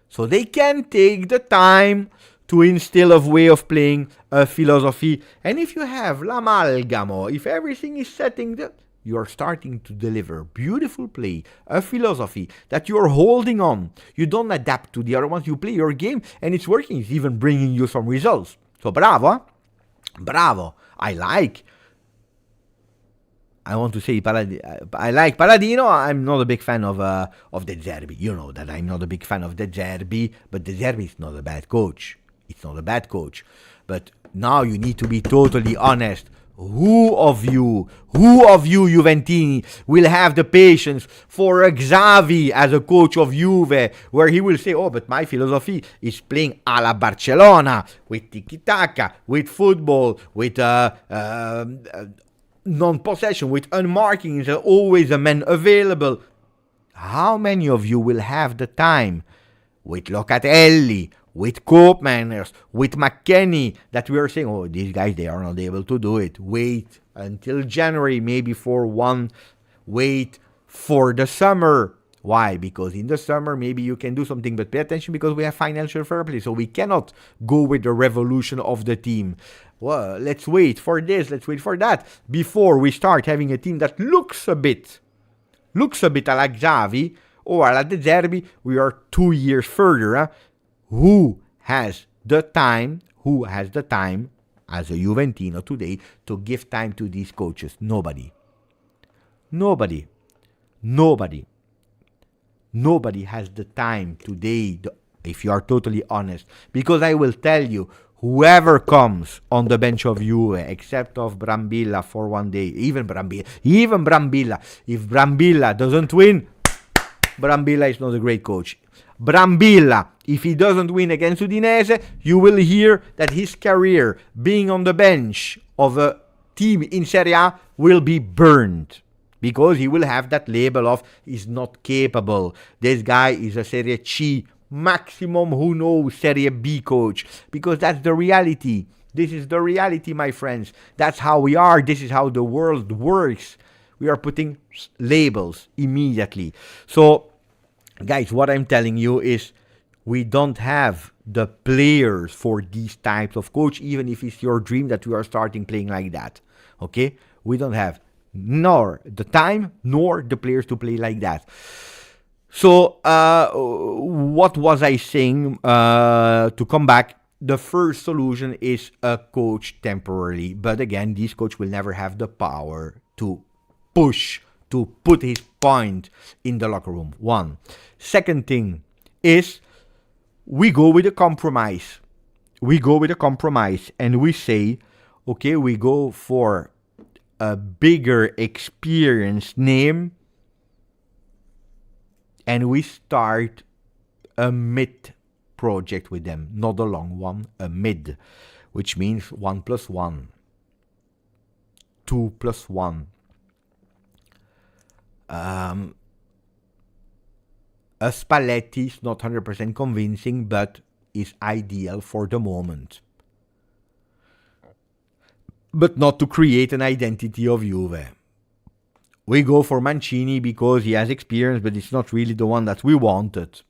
So they can take the time to instill a way of playing, a philosophy. And if you have l'amalgamo, if everything is setting, you are starting to deliver beautiful play, a philosophy that you're holding on. You don't adapt to the other ones. You play your game and it's working. It's even bringing you some results. So bravo, huh? Bravo. I want to say I like Paladino. I'm not a big fan of De Zerbi. You know that I'm not a big fan of De Zerbi, but De Zerbi is not a bad coach. It's not a bad coach. But now you need to be totally honest. Who of you, Juventini, will have the patience for Xavi as a coach of Juve, where he will say, oh, but my philosophy is playing a la Barcelona, with tiki-taka, with football, with non-possession, with unmarking, is always a man available. How many of you will have the time with Locatelli, with Koopmanners, with McKennie, that we are saying, oh, these guys, they are not able to do it. Wait until January, maybe for one. Wait for the summer. Why? Because in the summer, maybe you can do something, but pay attention because we have financial fair play, so we cannot go with the revolution of the team. Well, let's wait for this, let's wait for that, before we start having a team that looks a bit like Xavi or like De Zerbi. We are 2 years further, huh? Who has the time as a Juventino today to give time to these coaches? Nobody has the time today, if you are totally honest. Because I will tell you, whoever comes on the bench of Juve, except of Brambilla for one day, even Brambilla, if Brambilla doesn't win, Brambilla is not a great coach. Brambilla, if he doesn't win against Udinese, you will hear that his career being on the bench of a team in Serie A will be burned. Because he will have that label of he's not capable. This guy is a Serie C, maximum who knows, Serie B coach. Because that's the reality. This is the reality, my friends. That's how we are. This is how the world works. We are putting labels immediately. So, guys, what I'm telling you is we don't have the players for these types of coach, even if it's your dream that you are starting playing like that. Okay? We don't have nor the time nor the players to play like that. So what was I saying? To come back, the first solution is a coach temporarily, but again, this coach will never have the power to push, to put his point in the locker room. One. Second thing is we go with a compromise. And we say, okay, we go for a bigger experienced name, and we start a mid project with them, not a long one, a mid, which means 1 + 1, 2 + 1. A Spalletti is not 100% convincing, but is ideal for the moment. But not to create an identity of Juve. We go for Mancini because he has experience, but it's not really the one that we wanted.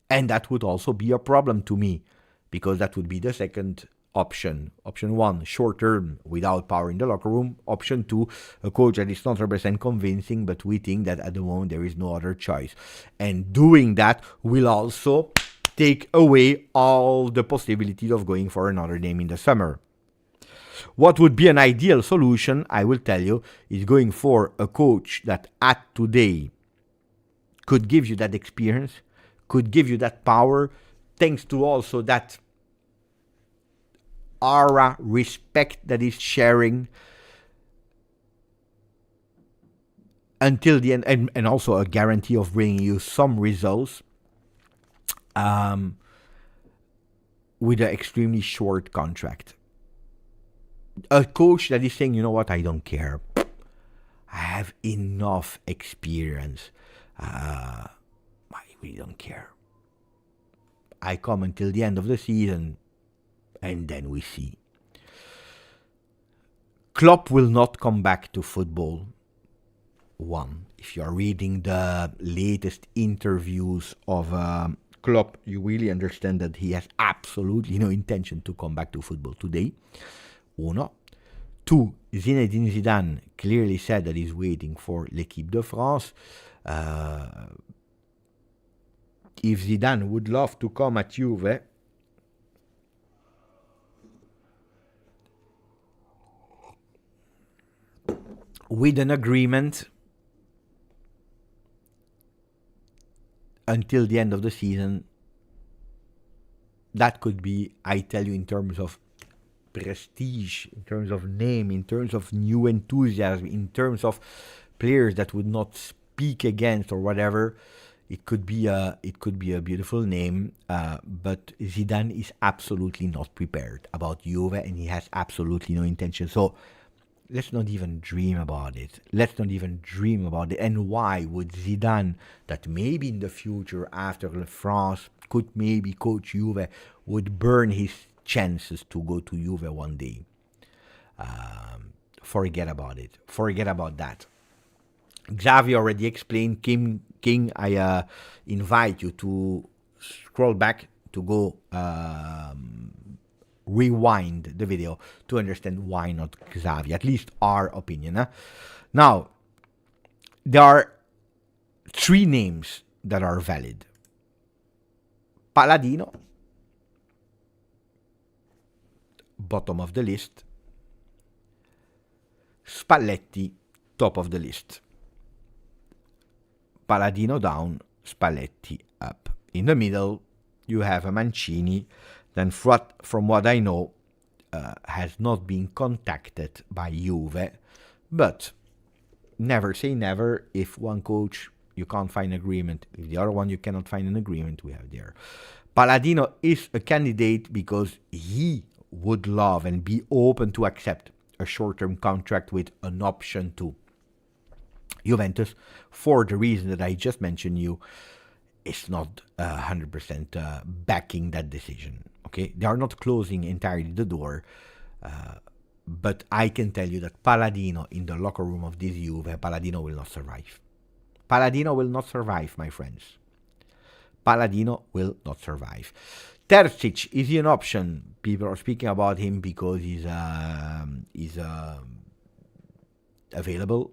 And that would also be a problem to me, because that would be the second option. Option 1, short term, without power in the locker room. Option 2, a coach that is not 100% convincing, but we think that at the moment there is no other choice. And doing that will also take away all the possibilities of going for another name in the summer. What would be an ideal solution, I will tell you, is going for a coach that at today could give you that experience, could give you that power, thanks to also that aura, respect that is sharing until the end, and also a guarantee of bringing you some results with an extremely short contract. A coach that is saying, you know what, I don't care. I have enough experience. I really don't care. I come until the end of the season, and then we see. Klopp will not come back to football. One, if you are reading the latest interviews of Klopp, you really understand that he has absolutely no intention to come back to football today. Uno. Two, Zinedine Zidane clearly said that he's waiting for l'équipe de France. If Zidane would love to come at Juve, with an agreement until the end of the season, that could be, I tell you, in terms of prestige, in terms of name, in terms of new enthusiasm, in terms of players that would not speak against or whatever, it could be a beautiful name. But Zidane is absolutely not prepared about Juve, and he has absolutely no intention. So let's not even dream about it. And why would Zidane, that maybe in the future after France could maybe coach Juve, would burn his chances to go to Juve one day? Forget about it. Forget about that. Xavi already explained. King, I invite you to scroll back to go rewind the video to understand why not Xavi, at least our opinion. Now, there are three names that are valid. Palladino, bottom of the list. Spalletti, top of the list. Palladino down, Spalletti up. In the middle, you have a Mancini, then from what I know, has not been contacted by Juve, but never say never. If one coach you can't find agreement, if the other one you cannot find an agreement, we have there. Palladino is a candidate because he would love and be open to accept a short-term contract with an option to Juventus, for the reason that I just mentioned you. Is not 100% backing that decision. Okay, they are not closing entirely the door, but I can tell you that Palladino in the locker room of this Juve, Palladino will not survive. Palladino will not survive, my friends. Palladino will not survive. Terzic, is he an option? People are speaking about him because he's available,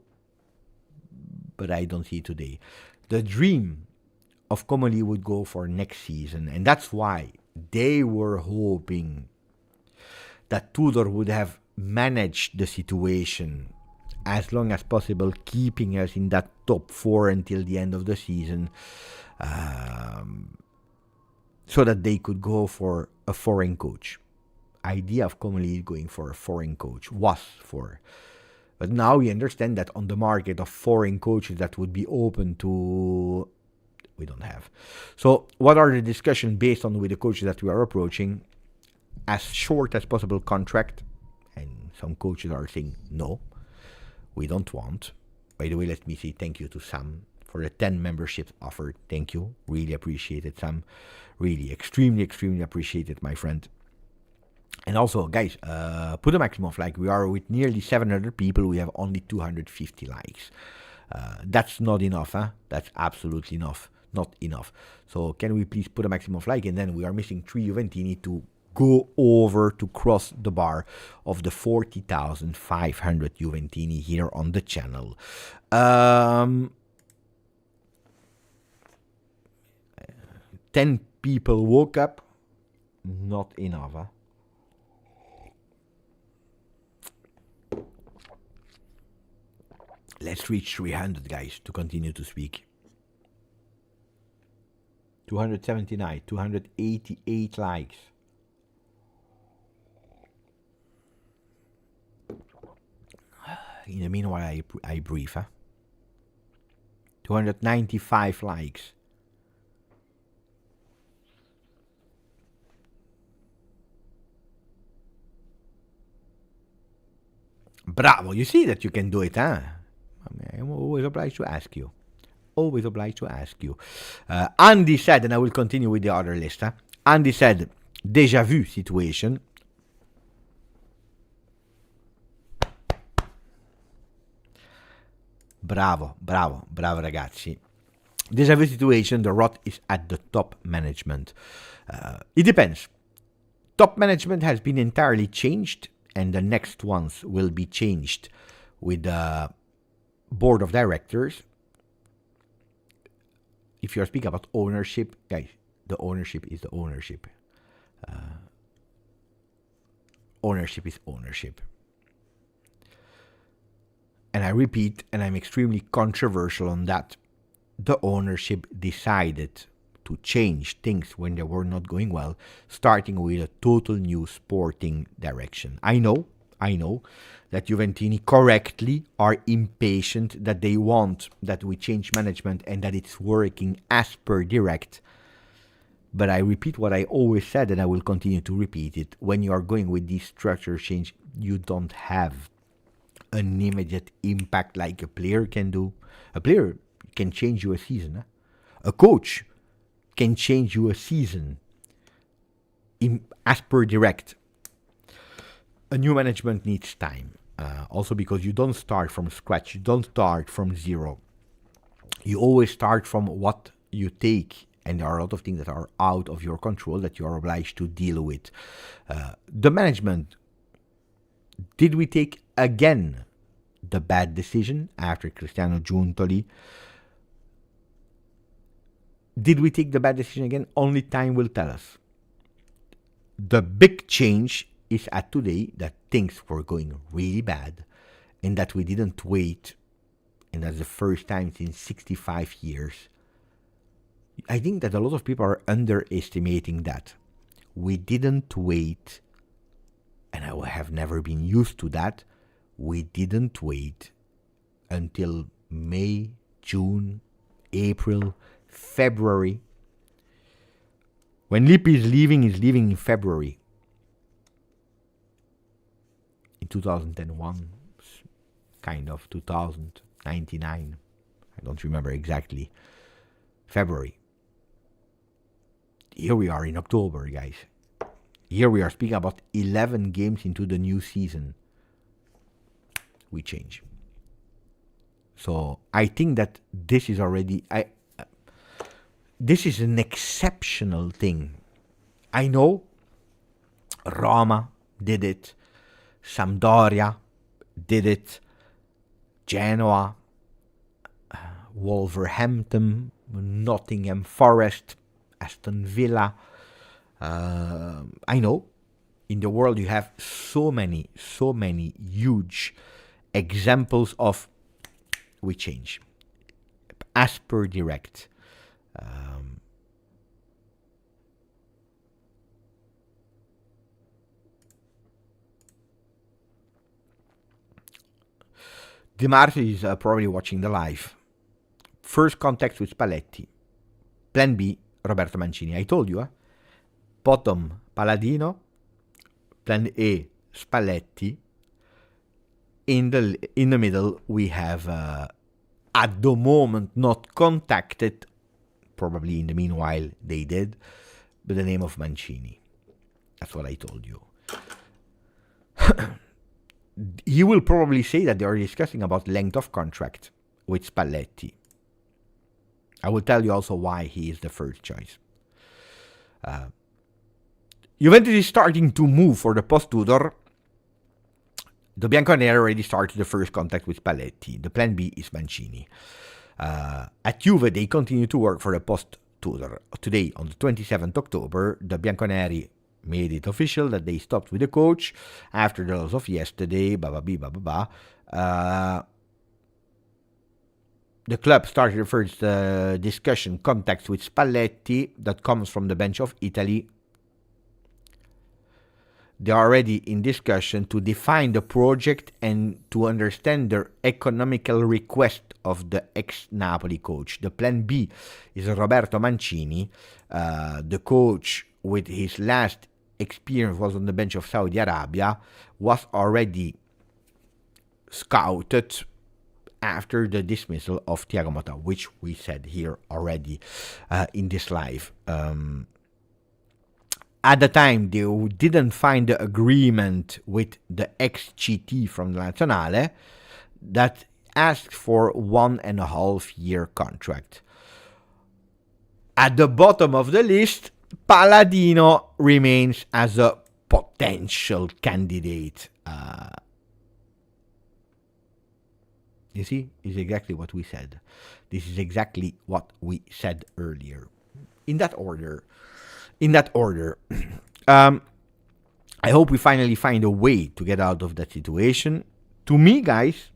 but I don't see it today. The dream of Comoli would go for next season, and that's why they were hoping that Tudor would have managed the situation as long as possible, keeping us in that top four until the end of the season, so that they could go for a foreign coach. Idea of Comoli going for a foreign coach was for. But now we understand that on the market of foreign coaches that would be open to, we don't have. So what are the discussions based on with the coaches that we are approaching? As short as possible contract. And some coaches are saying, no, we don't want. By the way, let me say thank you to Sam for the 10 memberships offered. Thank you. Really appreciate it, Sam. Really, extremely, extremely appreciate it, my friend. And also, guys, put a maximum of like. We are with nearly 700 people. We have only 250 likes. That's not enough, huh? That's absolutely not enough. So can we please put a maximum of like? And then we are missing 3 Juventini to go over to cross the bar of the 40,500 Juventini here on the channel. 10 people woke up. Not enough, huh? Let's reach 300, guys, to continue to speak. 279, 288 likes. In the meanwhile, I brief, huh? 295 likes. Bravo, you see that you can do it, huh? I'm always obliged to ask you. Andy said, and I will continue with the other list. Andy said, déjà vu situation. Bravo ragazzi. This is a situation, the rot is at the top management. It depends. Top management has been entirely changed, and the next ones will be changed with the board of directors. If you're speaking about ownership, guys, the ownership is the ownership. Ownership is ownership. And I repeat, and I'm extremely controversial on that, the ownership decided to change things when they were not going well, starting with a total new sporting direction. I know that Juventini correctly are impatient, that they want that we change management and that it's working as per direct. But I repeat what I always said, and I will continue to repeat it. When you are going with these structure change, you don't have an immediate impact like a player can do. A player can change you a season. A coach can change you a season as per direct. A new management needs time. Also because you don't start from scratch. You don't start from zero. You always start from what you take. And there are a lot of things that are out of your control that you are obliged to deal with. The management, did we take again the bad decision after Cristiano Giuntoli? Did we take the bad decision again? Only time will tell us. The big change is at today that things were going really bad and that we didn't wait. And that's the first time in 65 years. I think that a lot of people are underestimating that. We didn't wait, and I have never been used to that. We didn't wait until May, June, April, February. When Lippi is leaving in February. In 2001, kind of 2099. I don't remember exactly. February. Here we are in October, guys. Here we are speaking about 11 games into the new season. We change. So I think that this is already... this is an exceptional thing. I know Roma did it. Sampdoria did it. Genoa. Wolverhampton. Nottingham Forest. Aston Villa. I know in the world you have so many huge examples of we change as per direct. Di Marzio is probably watching the live. First contact with Spalletti. Plan B, Roberto Mancini. I told you, bottom Paladino, plan A, Spalletti. In the middle, we have, at the moment, not contacted, probably in the meanwhile they did, but the name of Mancini. That's what I told you. He will probably say that they are discussing about length of contract with Spalletti. I will tell you also why he is the first choice. Juventus is starting to move for the post-Tudor. The Bianconeri already started the first contact with Spalletti. The plan B is Mancini. At Juve, they continue to work for the post-Tudor. Today, on the 27th October, the Bianconeri made it official that they stopped with the coach after the loss of yesterday. The club started the first discussion, contacts with Spalletti that comes from the bench of Italy. They are already in discussion to define the project and to understand the economical request of the ex-Napoli coach. The plan B is Roberto Mancini. The coach, with his last experience, was on the bench of Saudi Arabia, was already scouted after the dismissal of Thiago Motta, which we said here already in this live. At the time, they didn't find the agreement with the ex-GT from the Nazionale that asked for 1.5 year contract. At the bottom of the list, Palladino remains as a potential candidate. You see, it's exactly what we said. This is exactly what we said earlier. In that order. I hope we finally find a way to get out of that situation. To me, guys,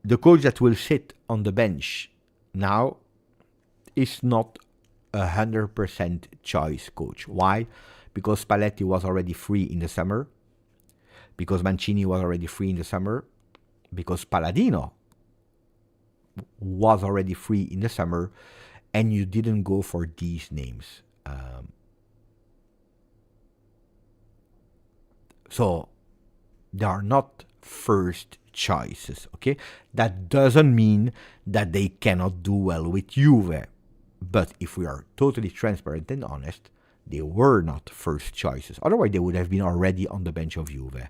the coach that will sit on the bench now is not 100% choice coach. Why? Because Spalletti was already free in the summer. Because Mancini was already free in the summer. Because Palladino was already free in the summer. And you didn't go for these names. So they are not first choices, okay? That doesn't mean that they cannot do well with Juve. But if we are totally transparent and honest, they were not first choices. Otherwise, they would have been already on the bench of Juve.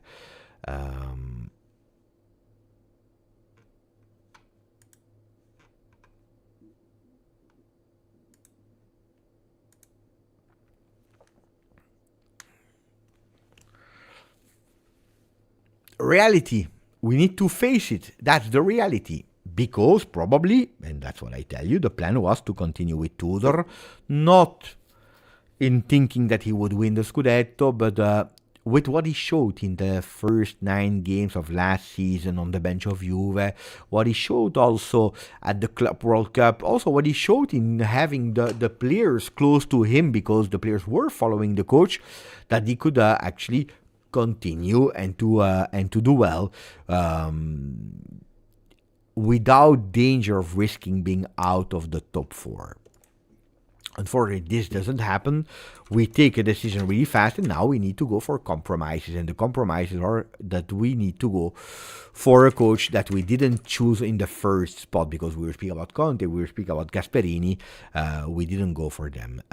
Reality. We need to face it. That's the reality. Because probably, and that's what I tell you, the plan was to continue with Tudor, not in thinking that he would win the Scudetto, but with what he showed in the first 9 games of last season on the bench of Juve, what he showed also at the Club World Cup, also what he showed in having the players close to him because the players were following the coach, that he could actually continue and to do well without danger of risking being out of the top 4. Unfortunately, this doesn't happen. We take a decision really fast, and now we need to go for compromises. And the compromises are that we need to go for a coach that we didn't choose in the first spot because we were speaking about Conte, we were speaking about Gasperini. We didn't go for them.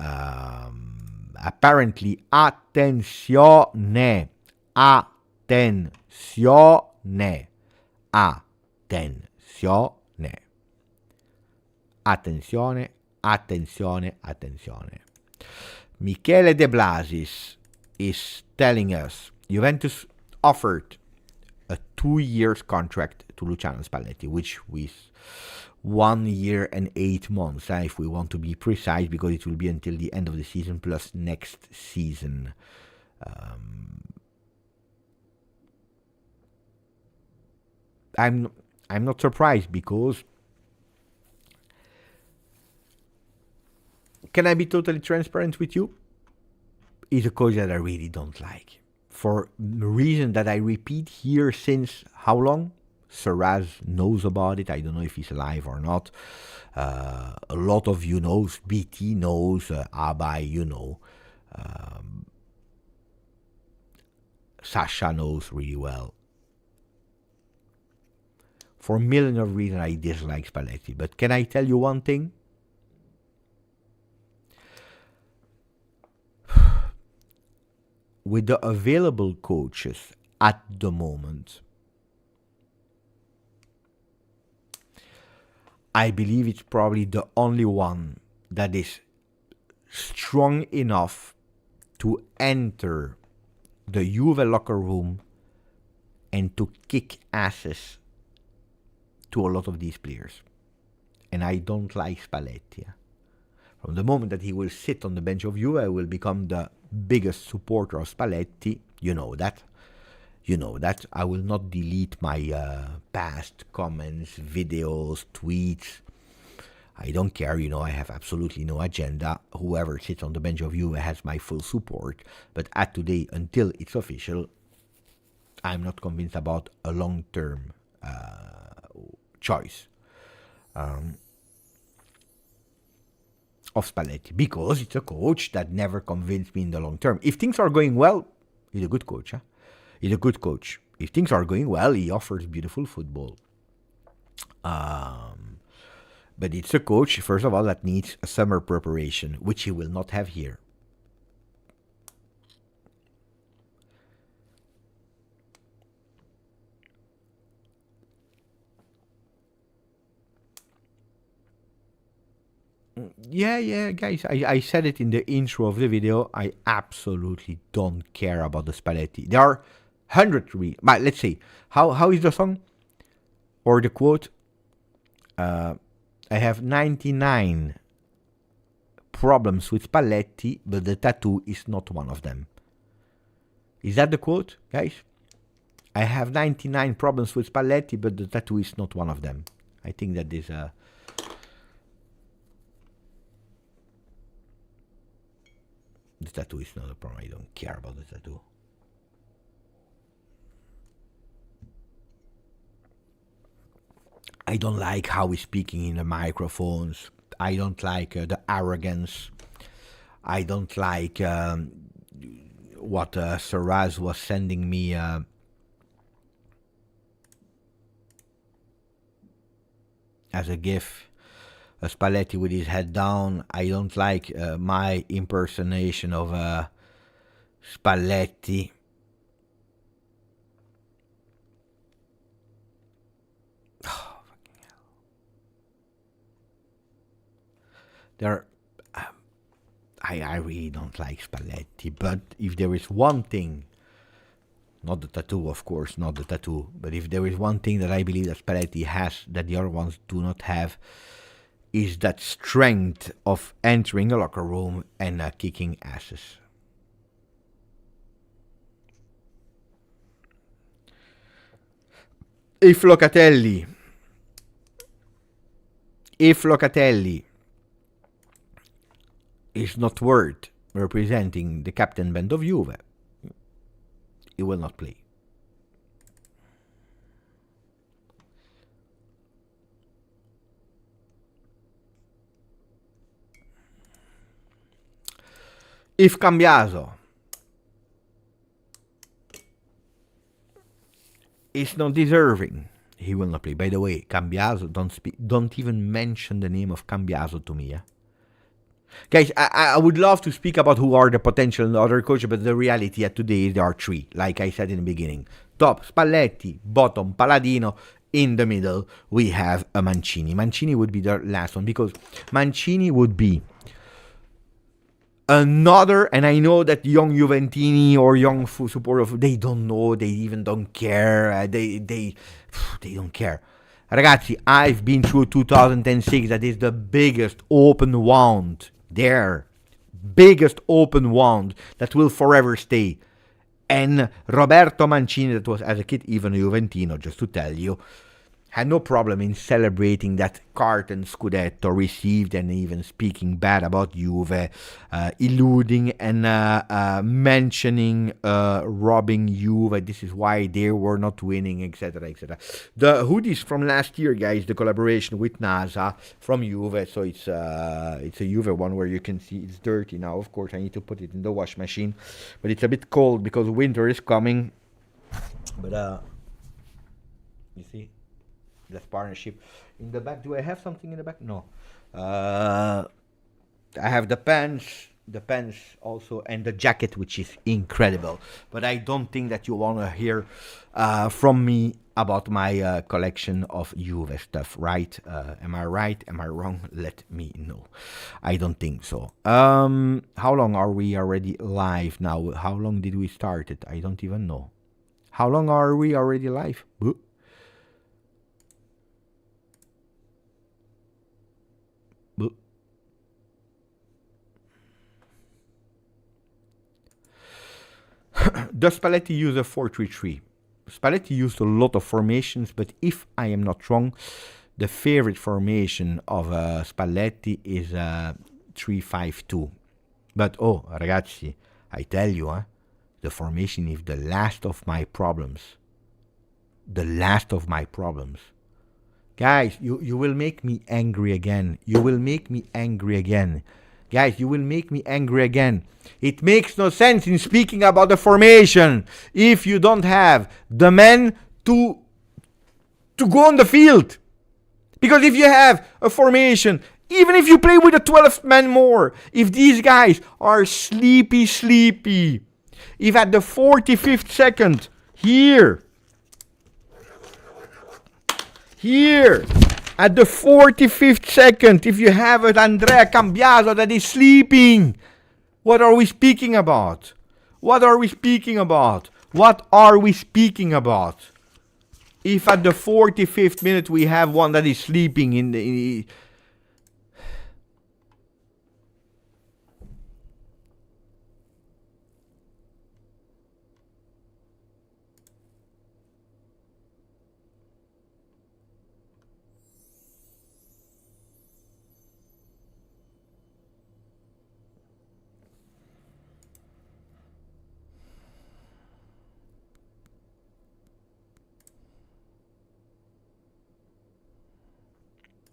Apparently, attenzione. Attenzione. Michele De Blasis is telling us Juventus offered a 2 years contract to Luciano Spalletti, which was 1 year and 8 months, if we want to be precise, because it will be until the end of the season plus next season. I'm not surprised because, can I be totally transparent with you? He's a coach that I really don't like. For the reason that I repeat here since how long? Serraz knows about it. I don't know if he's alive or not. A lot of you knows. BT knows. Abai, you know. Sasha knows really well. For a million of reasons, I dislike Spalletti. But can I tell you one thing? With the available coaches at the moment, I believe it's probably the only one that is strong enough to enter the Juve locker room and to kick asses to a lot of these players. And I don't like Spalletti. From the moment that he will sit on the bench of Juve, I will become the biggest supporter of Spalletti. You know that. I will not delete my past comments, videos, tweets. I don't care, I have absolutely no agenda. Whoever sits on the bench of Juve has my full support. But at today, until it's official, I'm not convinced about a long-term choice of Spalletti, because it's a coach that never convinced me in the long term. If things are going well, he's a good coach. He's a good coach. If things are going well, he offers beautiful football. But it's a coach, first of all, that needs a summer preparation, which he will not have here. Yeah, guys. I said it in the intro of the video. I absolutely don't care about the Spalletti. There are 100 but let's see. How is the song? Or the quote? I have 99 problems with Spalletti, but the tattoo is not one of them. Is that the quote, guys? I have 99 problems with Spalletti, but the tattoo is not one of them. I think that is the tattoo is not a problem. I don't care about the tattoo. I don't like how he's speaking in the microphones. I don't like the arrogance. I don't like what Saraz was sending me. As a gif, Spalletti with his head down. I don't like my impersonation of Spalletti. Oh, fucking hell. I really don't like Spalletti, but if there is one thing, not the tattoo, of course, not the tattoo, but if there is one thing that I believe that Spalletti has that the other ones do not have, is that strength of entering a locker room and kicking asses. If Locatelli is not worth representing the captain band of Juve, he will not play. If Cambiaso is not deserving, he will not play. By the way, Cambiaso, don't even mention the name of Cambiaso to me. Yeah? Guys, I would love to speak about who are the potential other coaches, but the reality at today is there are three, like I said in the beginning. Top, Spalletti, bottom, Palladino. In the middle, we have a Mancini. Mancini would be the last one, because Mancini would be another, and I know that young Juventini or young supporters, they don't know, they even don't care, they don't care. Ragazzi, I've been through 2006, that is the biggest open wound there, biggest open wound that will forever stay. And Roberto Mancini, that was as a kid even a Juventino, just to tell you, had no problem in celebrating that carton Scudetto received and even speaking bad about Juve, eluding and mentioning robbing Juve. This is why they were not winning, etc., etc. The hoodies from last year, guys, the collaboration with NASA from Juve. So it's a Juve one where you can see it's dirty now. Of course, I need to put it in the wash machine, but it's a bit cold because winter is coming. But you see. That's partnership. In the back, do I have something in the back? No. I have the pants also, and the jacket, which is incredible. But I don't think that you want to hear from me about my collection of Juve stuff, right? Am I right? Am I wrong? Let me know. I don't think so. How long are we already live now? How long did we start it? I don't even know. How long are we already live? Does Spalletti use a 4-3-3? Spalletti used a lot of formations, but if I am not wrong, the favorite formation of Spalletti is 3-5-2. But oh, ragazzi, I tell you, the formation is the last of my problems. The last of my problems. Guys, you will make me angry again. You will make me angry again. Guys, you will make me angry again. It makes no sense in speaking about the formation if you don't have the men to go on the field. Because if you have a formation, even if you play with a 12th man more, if these guys are sleepy, if at the 45th second, here, At the 45th second, if you have it, Andrea Cambiaso that is sleeping. What are we speaking about? What are we speaking about? What are we speaking about? If at the 45th minute we have one that is sleeping in the...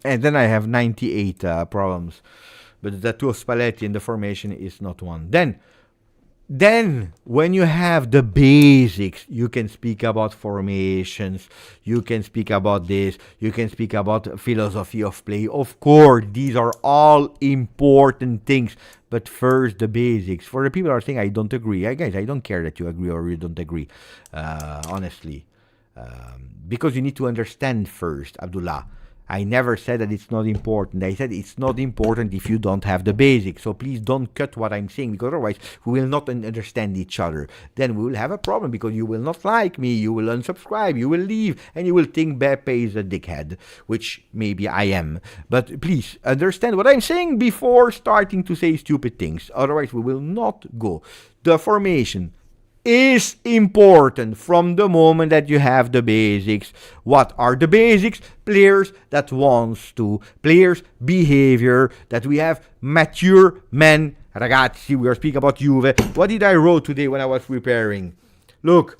And then I have 98 problems. But the two of Spalletti and the formation is not one. Then, when you have the basics, you can speak about formations, you can speak about this, you can speak about philosophy of play. Of course, these are all important things. But first, the basics. For the people who are saying, I don't agree. Guys, I don't care that you agree or you don't agree, honestly. Because you need to understand first, Abdullah. I never said that it's not important. I said it's not important if you don't have the basics. So please don't cut what I'm saying, because otherwise we will not understand each other. Then we will have a problem, because you will not like me, you will unsubscribe, you will leave, and you will think Beppe is a dickhead, which maybe I am. But please understand what I'm saying before starting to say stupid things. Otherwise we will not go. The formation is important from the moment that you have the basics. What are the basics? Players that wants to, players behavior, that we have mature men. Ragazzi, we are speaking about Juve. What did I wrote today when I was preparing? Look,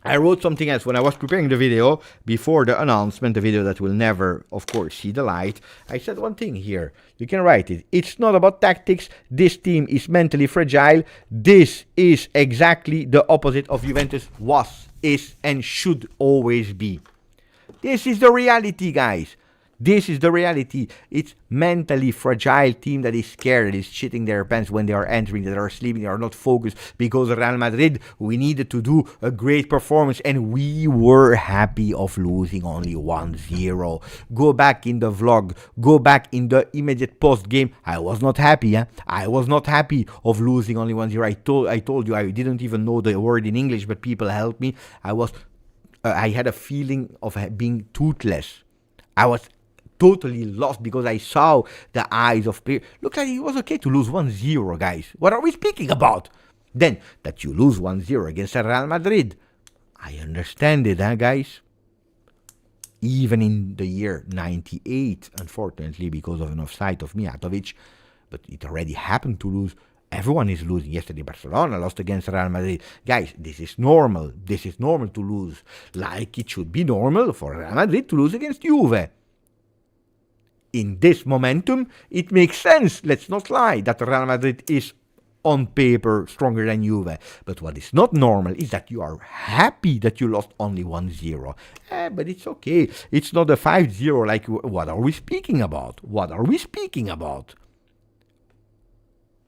I wrote something else when I was preparing the video before the announcement, the video that will never, of course, see the light. I said one thing here. You can write it. It's not about tactics. This team is mentally fragile. This is exactly the opposite of Juventus was, is, and should always be. This is the reality, guys. This is the reality. It's mentally fragile team that is scared, that is shitting their pants when they are entering, that are sleeping, they are not focused. Because Real Madrid, we needed to do a great performance, and we were happy of losing only 1-0. Go back in the vlog, go back in the immediate post game. I was not happy. I was not happy of losing only 1-0. I told you I didn't even know the word in English, but people helped me. I had a feeling of being toothless. I was totally lost because I saw the eyes of players. Look, like it was okay to lose 1-0, guys. What are we speaking about? Then, that you lose 1-0 against Real Madrid. I understand it, guys? Even in the year 98, unfortunately, because of an offside of Mijatovic, but it already happened to lose. Everyone is losing. Yesterday, Barcelona lost against Real Madrid. Guys, this is normal. This is normal to lose. Like it should be normal for Real Madrid to lose against Juve. In this momentum, it makes sense, let's not lie, that Real Madrid is on paper stronger than Juve. But what is not normal is that you are happy that you lost only 1-0. But it's okay. It's not a 5-0 like, what are we speaking about? What are we speaking about?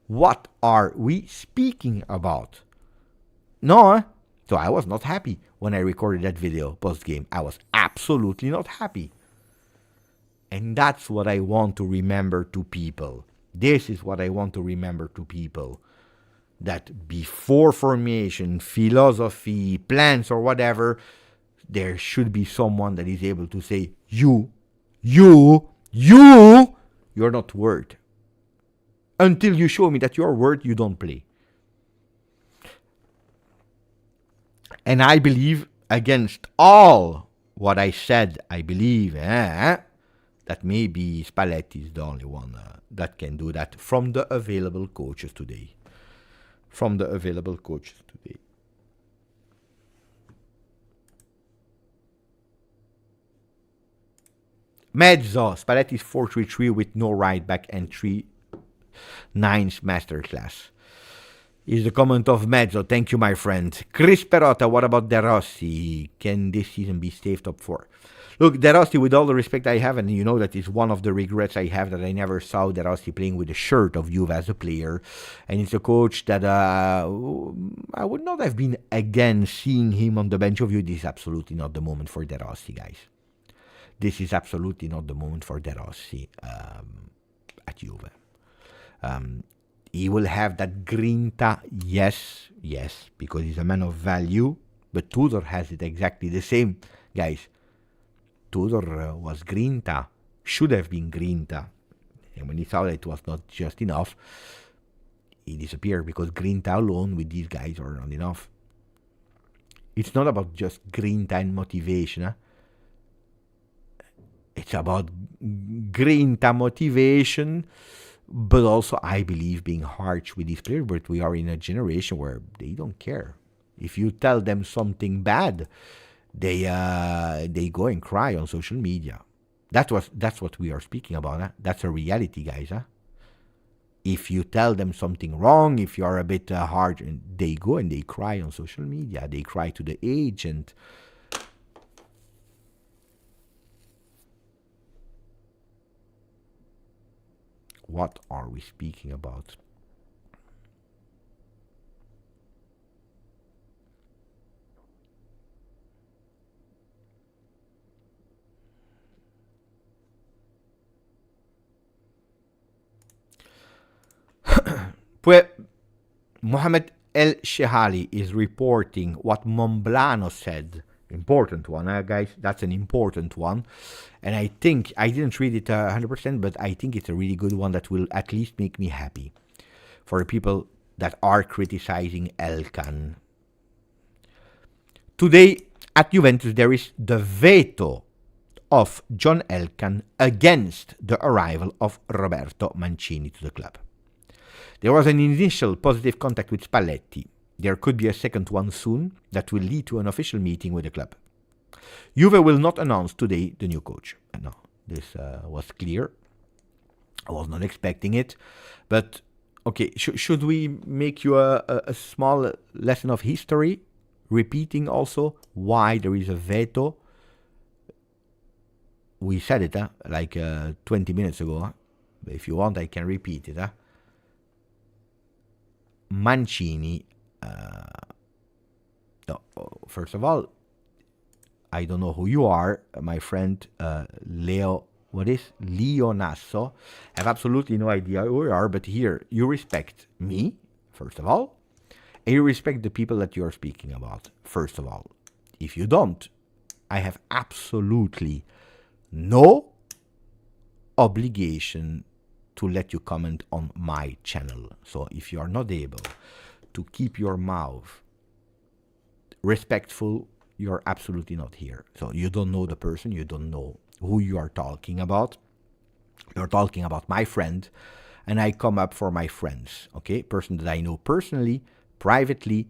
What are we speaking about? No, so I was not happy when I recorded that video post-game. I was absolutely not happy. And that's what I want to remember to people. This is what I want to remember to people. That before formation, philosophy, plans or whatever, there should be someone that is able to say, you're not worth. Until you show me that you're worth, you don't play. And I believe, against all what I said, I believe, that maybe Spalletti is the only one that can do that from the available coaches today. Mezzo, Spalletti is 4-3-3 with no right back and 3-9 masterclass. Is the comment of Mezzo. Thank you, my friend. Chris Perotta, what about De Rossi? Can this season be saved top 4? Look, De Rossi, with all the respect I have, and you know that is one of the regrets I have, that I never saw De Rossi playing with the shirt of Juve as a player. And it's a coach that I would not have been again seeing him on the bench of Juve. This is absolutely not the moment for De Rossi, guys. this is absolutely not the moment for De Rossi at Juve. He will have that grinta, yes, because he's a man of value, but Tudor has it exactly the same. Guys, Tudor was grinta, should have been grinta, and when he saw that it was not just enough, he disappeared, because grinta alone with these guys are not enough. It's not about just grinta and motivation. It's about grinta, motivation, but also, I believe, being harsh with these players. But we are in a generation where they don't care. If you tell them something bad, they go and cry on social media. That's what we are speaking about. Huh? That's a reality, guys. Huh? If you tell them something wrong, if you are a bit hard, they go and they cry on social media. They cry to the agent. What are we speaking about? Mohamed El Shehali is reporting what Momblano said. Important one, guys. That's an important one. And I think, I didn't read it 100%, but I think it's a really good one that will at least make me happy. For the people that are criticizing Elkan. Today at Juventus, there is the veto of John Elkan against the arrival of Roberto Mancini to the club. There was an initial positive contact with Spalletti. There could be a second one soon that will lead to an official meeting with the club. Juve will not announce today the new coach. No, this was clear. I was not expecting it. But, okay, should we make you a small lesson of history? Repeating also why there is a veto. We said it like 20 minutes ago. If you want, I can repeat it. Mancini, no, first of all, I don't know who you are, my friend Leo Nasso. I have absolutely no idea who you are, but here, you respect me, first of all, and you respect the people that you are speaking about, first of all. If you don't, I have absolutely no obligation to let you comment on my channel. So if you are not able to keep your mouth respectful, you're absolutely not here. So you don't know the person, you don't know who you are talking about. You're talking about my friend, and I come up for my friends, okay? Person that I know personally, privately,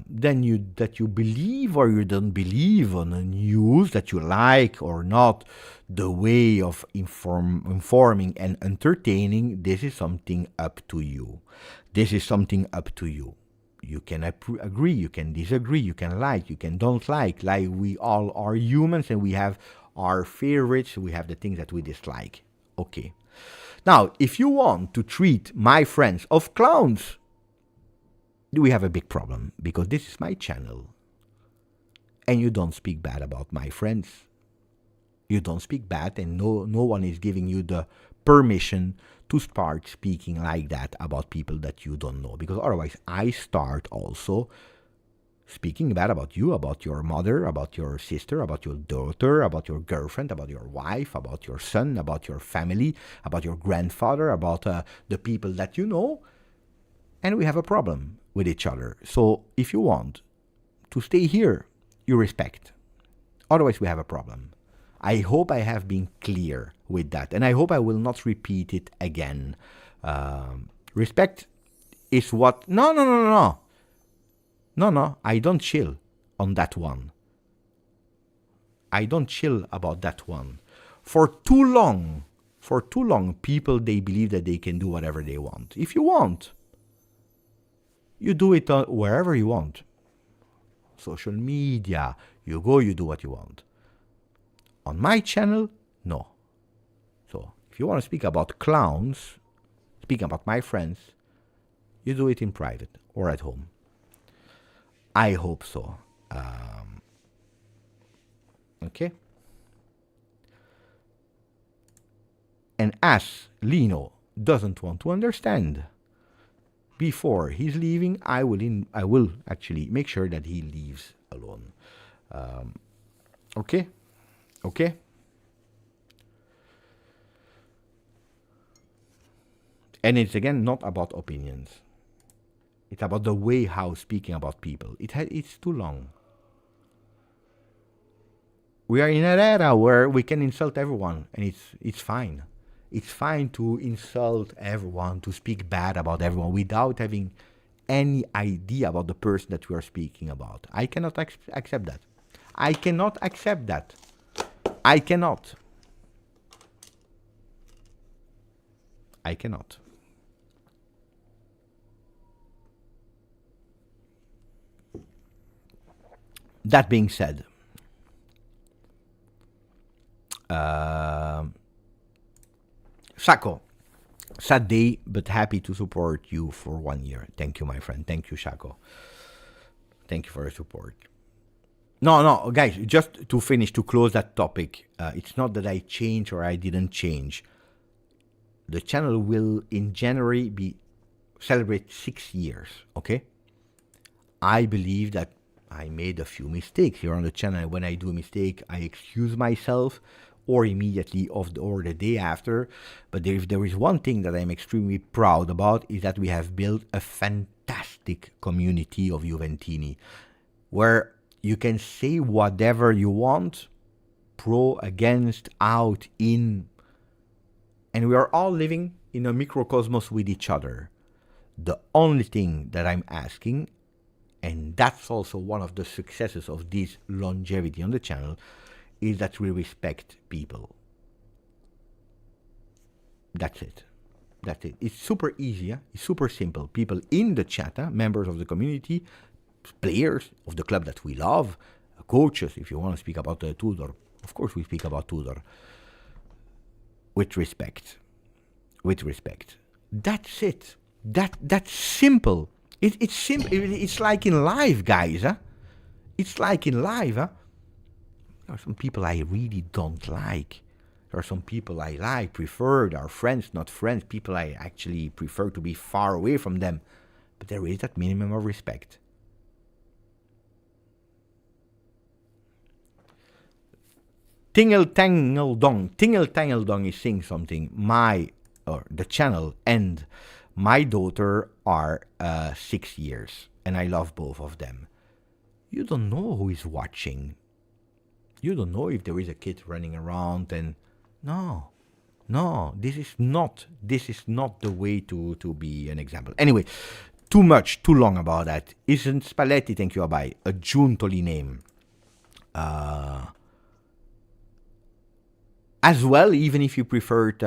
then that you believe or you don't believe on the news, that you like or not, the way of informing and entertaining, this is something up to you. This is something up to you. You can agree, you can disagree, you can like, you can don't like. Like, we all are humans and we have our favorites, we have the things that we dislike. Okay. Now, if you want to treat my friends of clowns, we have a big problem, because this is my channel and you don't speak bad about my friends. You don't speak bad, and no one is giving you the permission to start speaking like that about people that you don't know, because otherwise I start also speaking bad about you, about your mother, about your sister, about your daughter, about your girlfriend, about your wife, about your son, about your family, about your grandfather, about the people that you know, and we have a problem with each other. So if you want to stay here, you respect. Otherwise, we have a problem. I hope I have been clear with that, and I hope I will not repeat it again. Respect is what... No, I don't chill on that one. I don't chill about that one. For too long, people, they believe that they can do whatever they want. If you want, you do it wherever you want. Social media, you go, you do what you want. On my channel, no. So, if you want to speak about clowns, speak about my friends, you do it in private or at home. I hope so. Okay? And as Lino doesn't want to understand, before he's leaving, I will actually make sure that he leaves alone. Okay? Okay? And it's again not about opinions. It's about the way how speaking about people. It's too long. We are in an era where we can insult everyone, and it's fine. It's fine to insult everyone, to speak bad about everyone without having any idea about the person that we are speaking about. I cannot accept that. I cannot accept that. I cannot. I cannot. That being said, Shako, sad day, but happy to support you for 1 year. Thank you, my friend. Thank you, Shako. Thank you for your support. No, guys, just to finish, to close that topic, it's not that I changed or I didn't change. The channel will, in January, celebrate 6 years, okay? I believe that I made a few mistakes here on the channel. When I do a mistake, I excuse myself, or immediately or the day after. But if there is one thing that I'm extremely proud about, is that we have built a fantastic community of Juventini, where you can say whatever you want, pro, against, out, in, and we are all living in a microcosmos with each other. The only thing that I'm asking, and that's also one of the successes of this longevity on the channel, is that we respect people. That's it. That's it. It's super easy. Yeah? It's super simple. People in the chat, members of the community, players of the club that we love, coaches, if you want to speak about Tudor, of course we speak about Tudor. With respect. With respect. That's it. That's simple. It's simple. It's like in life, guys. Huh? It's like in life. Huh? There are some people I really don't like. There are some people I like, prefer. They are friends, not friends. People I actually prefer to be far away from them. But there is that minimum of respect. Tingle Tangle Dong is saying something. The channel and my daughter are 6 years, and I love both of them. You don't know who is watching. You don't know if there is a kid running around, and no, this is not the way to be an example. Anyway, too long about that. Isn't Spalletti, thank you, Abai, a Giuntoli name? As well, even if you preferred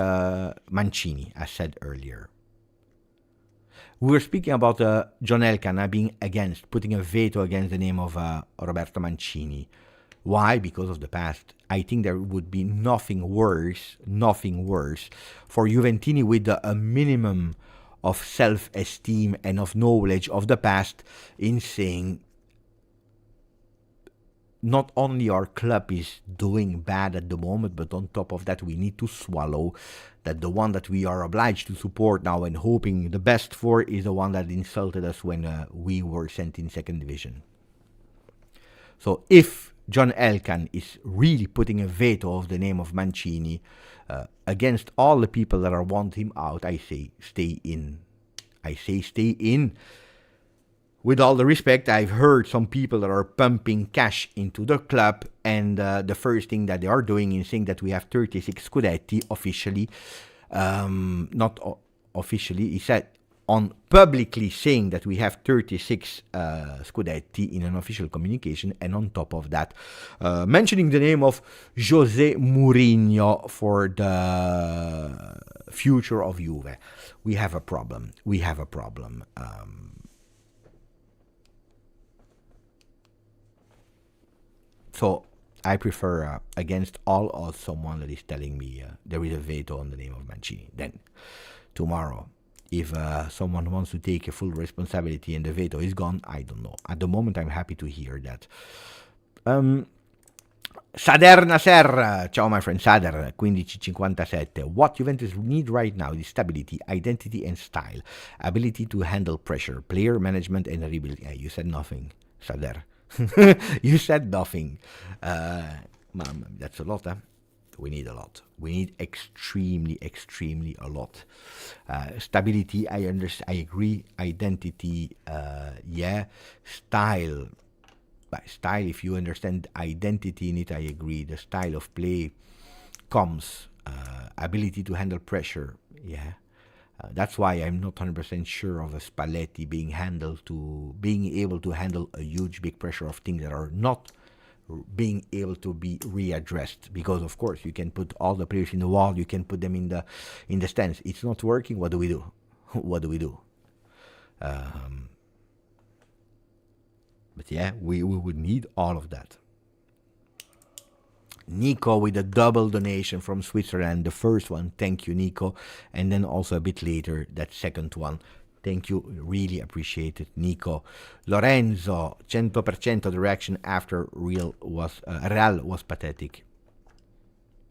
Mancini, as said earlier. We were speaking about John Elkann being against, putting a veto against the name of Roberto Mancini. Why? Because of the past. I think there would be nothing worse for Juventini with a minimum of self-esteem and of knowledge of the past in saying, not only our club is doing bad at the moment, but on top of that we need to swallow that the one that we are obliged to support now and hoping the best for is the one that insulted us when we were sent in second division. So if John Elkann is really putting a veto of the name of Mancini against all the people that want him out, I say stay in. Stay in. With all the respect, I've heard some people that are pumping cash into the club, and the first thing that they are doing is saying that we have 36 Scudetti officially. Not officially, he said on publicly saying that we have 36 Scudetti in an official communication, and on top of that, mentioning the name of Jose Mourinho for the future of Juve. We have a problem. So I prefer, against all odds, someone that is telling me there is a veto on the name of Mancini. Then, tomorrow, if someone wants to take a full responsibility and the veto is gone, I don't know. At the moment, I'm happy to hear that. Sader Nasser, ciao my friend Sader, 1557. What Juventus need right now is stability, identity and style, ability to handle pressure, player management and rebuild. Yeah, you said nothing, Sader. You said nothing. That's a lot, huh? We need a lot. We need extremely a lot. Stability, I understand. I agree. Identity, yeah. Style. Style, if you understand identity in it, I agree. The style of play comes. Ability to handle pressure, yeah. That's why I'm not 100% sure of a Spalletti being able to handle a huge big pressure of things that are not being able to be readdressed. Because of course you can put all the players in the wall, you can put them in the stands. It's not working. What do we do? What do we do? But yeah, we would need all of that. Nico with a double donation from Switzerland. The first one, thank you, Nico. And then also a bit later, that second one. Thank you, really appreciate it, Nico. Lorenzo, 100% of the reaction after Real was pathetic.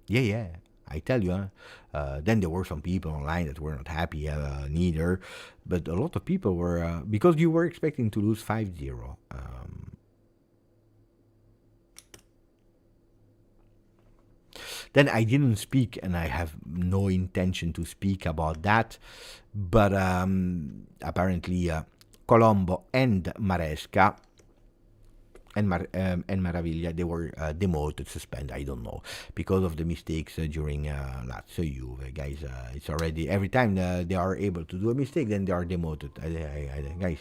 Yeah, I tell you. Then there were some people online that were not happy neither. But a lot of people were, because you were expecting to lose 5-0. Then I didn't speak, and I have no intention to speak about that. But apparently Colombo and Maresca and Maraviglia, they were demoted, suspended, I don't know, because of the mistakes during Lazio Juve. Guys, it's already, every time they are able to do a mistake, then they are demoted. Guys,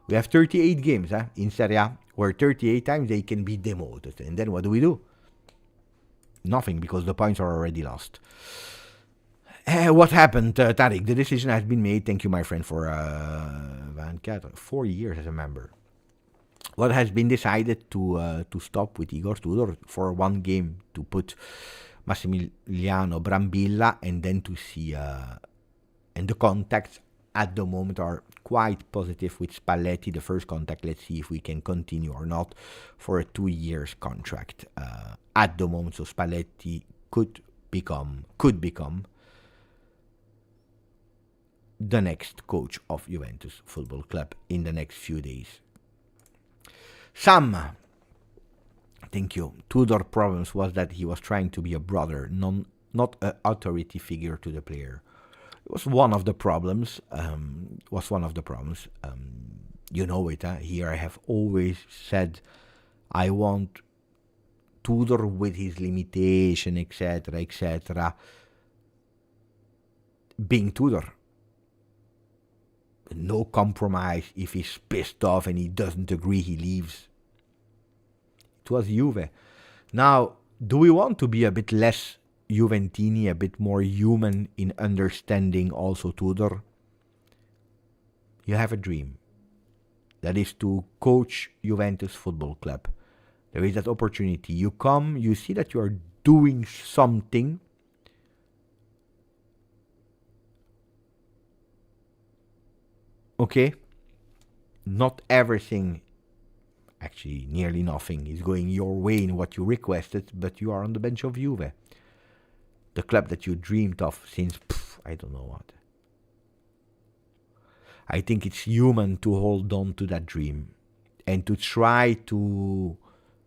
we have 38 games in Serie A, where 38 times they can be demoted. And then what do? Nothing, because the points are already lost. What happened, Tariq? The decision has been made. Thank you, my friend, for 4 years as a member. What has been decided to stop with Igor Tudor for one game, to put Massimiliano Brambilla, and then to see, and the contacts at the moment are quite positive with Spalletti. The first contact, let's see if we can continue or not for a 2 years contract at the moment. So Spalletti could become the next coach of Juventus Football Club in the next few days. Sam, thank you. Tudor problems was that he was trying to be a brother, not an authority figure to the player. It was one of the problems. You know it. Here I have always said I want Tudor with his limitation, etc., being Tudor. No compromise. If he's pissed off and he doesn't agree, he leaves. It was Juve. Now, do we want to be a bit less Juventini, a bit more human in understanding also Tudor? You have a dream. That is to coach Juventus Football Club. There is that opportunity. You come, you see that you are doing something. Okay? Not everything, actually nearly nothing, is going your way in what you requested, but you are on the bench of Juve. The club that you dreamed of since, I don't know what. I think it's human to hold on to that dream and to try to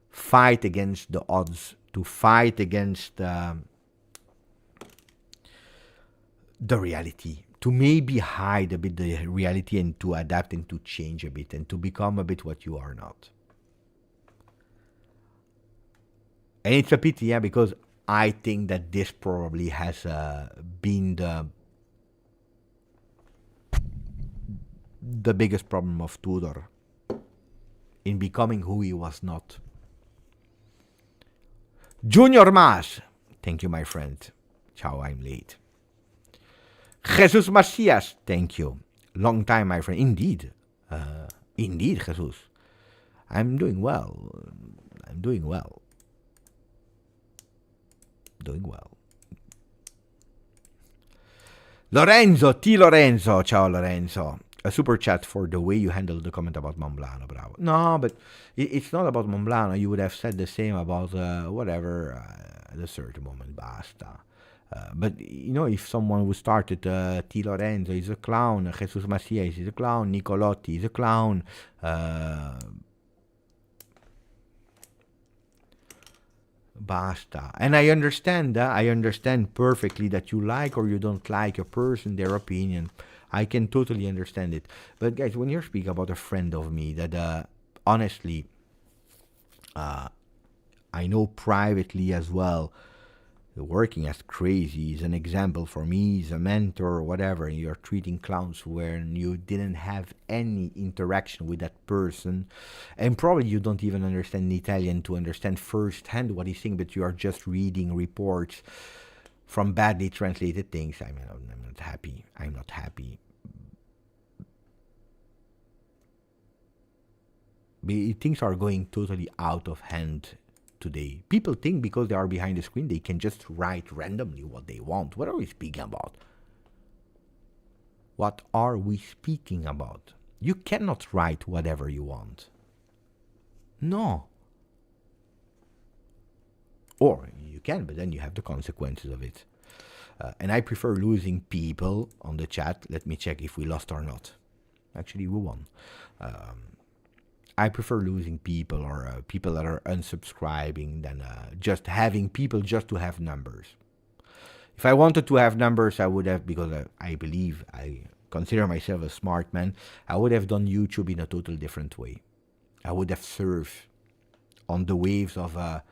fight against the odds, to fight against the reality, to maybe hide a bit the reality and to adapt and to change a bit and to become a bit what you are not. And it's a pity, because I think that this probably has been the biggest problem of Tudor in becoming who he was not. Junior Mas, thank you, my friend. Ciao, I'm late. Jesus Macias, thank you. Long time, my friend. Indeed, Jesus. I'm doing well. Doing well. Lorenzo, T. Lorenzo, ciao Lorenzo. a super chat for the way you handled the comment about Monblano, bravo. No, but it's not about Monblano. You would have said the same about whatever at a certain moment, basta. But, you know, if someone who started, T. Lorenzo is a clown, Jesus Macias is a clown, Nicolotti is a clown, basta. And I understand perfectly that you like or you don't like a person, their opinion. I can totally understand it. But guys, when you speak about a friend of me that honestly, I know privately as well, working as crazy is an example for me, he's a mentor or whatever, and you're treating clowns when you didn't have any interaction with that person, and probably you don't even understand Italian to understand firsthand what he's saying, but you are just reading reports from badly translated things. I mean, I'm not happy. I'm not happy. Things are going totally out of hand today. People think because they are behind the screen, they can just write randomly what they want. What are we speaking about? What are we speaking about? You cannot write whatever you want. No. Or you can, but then you have the consequences of it. And I prefer losing people on the chat. Let me check if we lost or not. Actually, we won. I prefer losing people or people that are unsubscribing than just having people just to have numbers. If I wanted to have numbers, I would have, because I believe, I consider myself a smart man, I would have done YouTube in a total different way. I would have surfed on the waves of a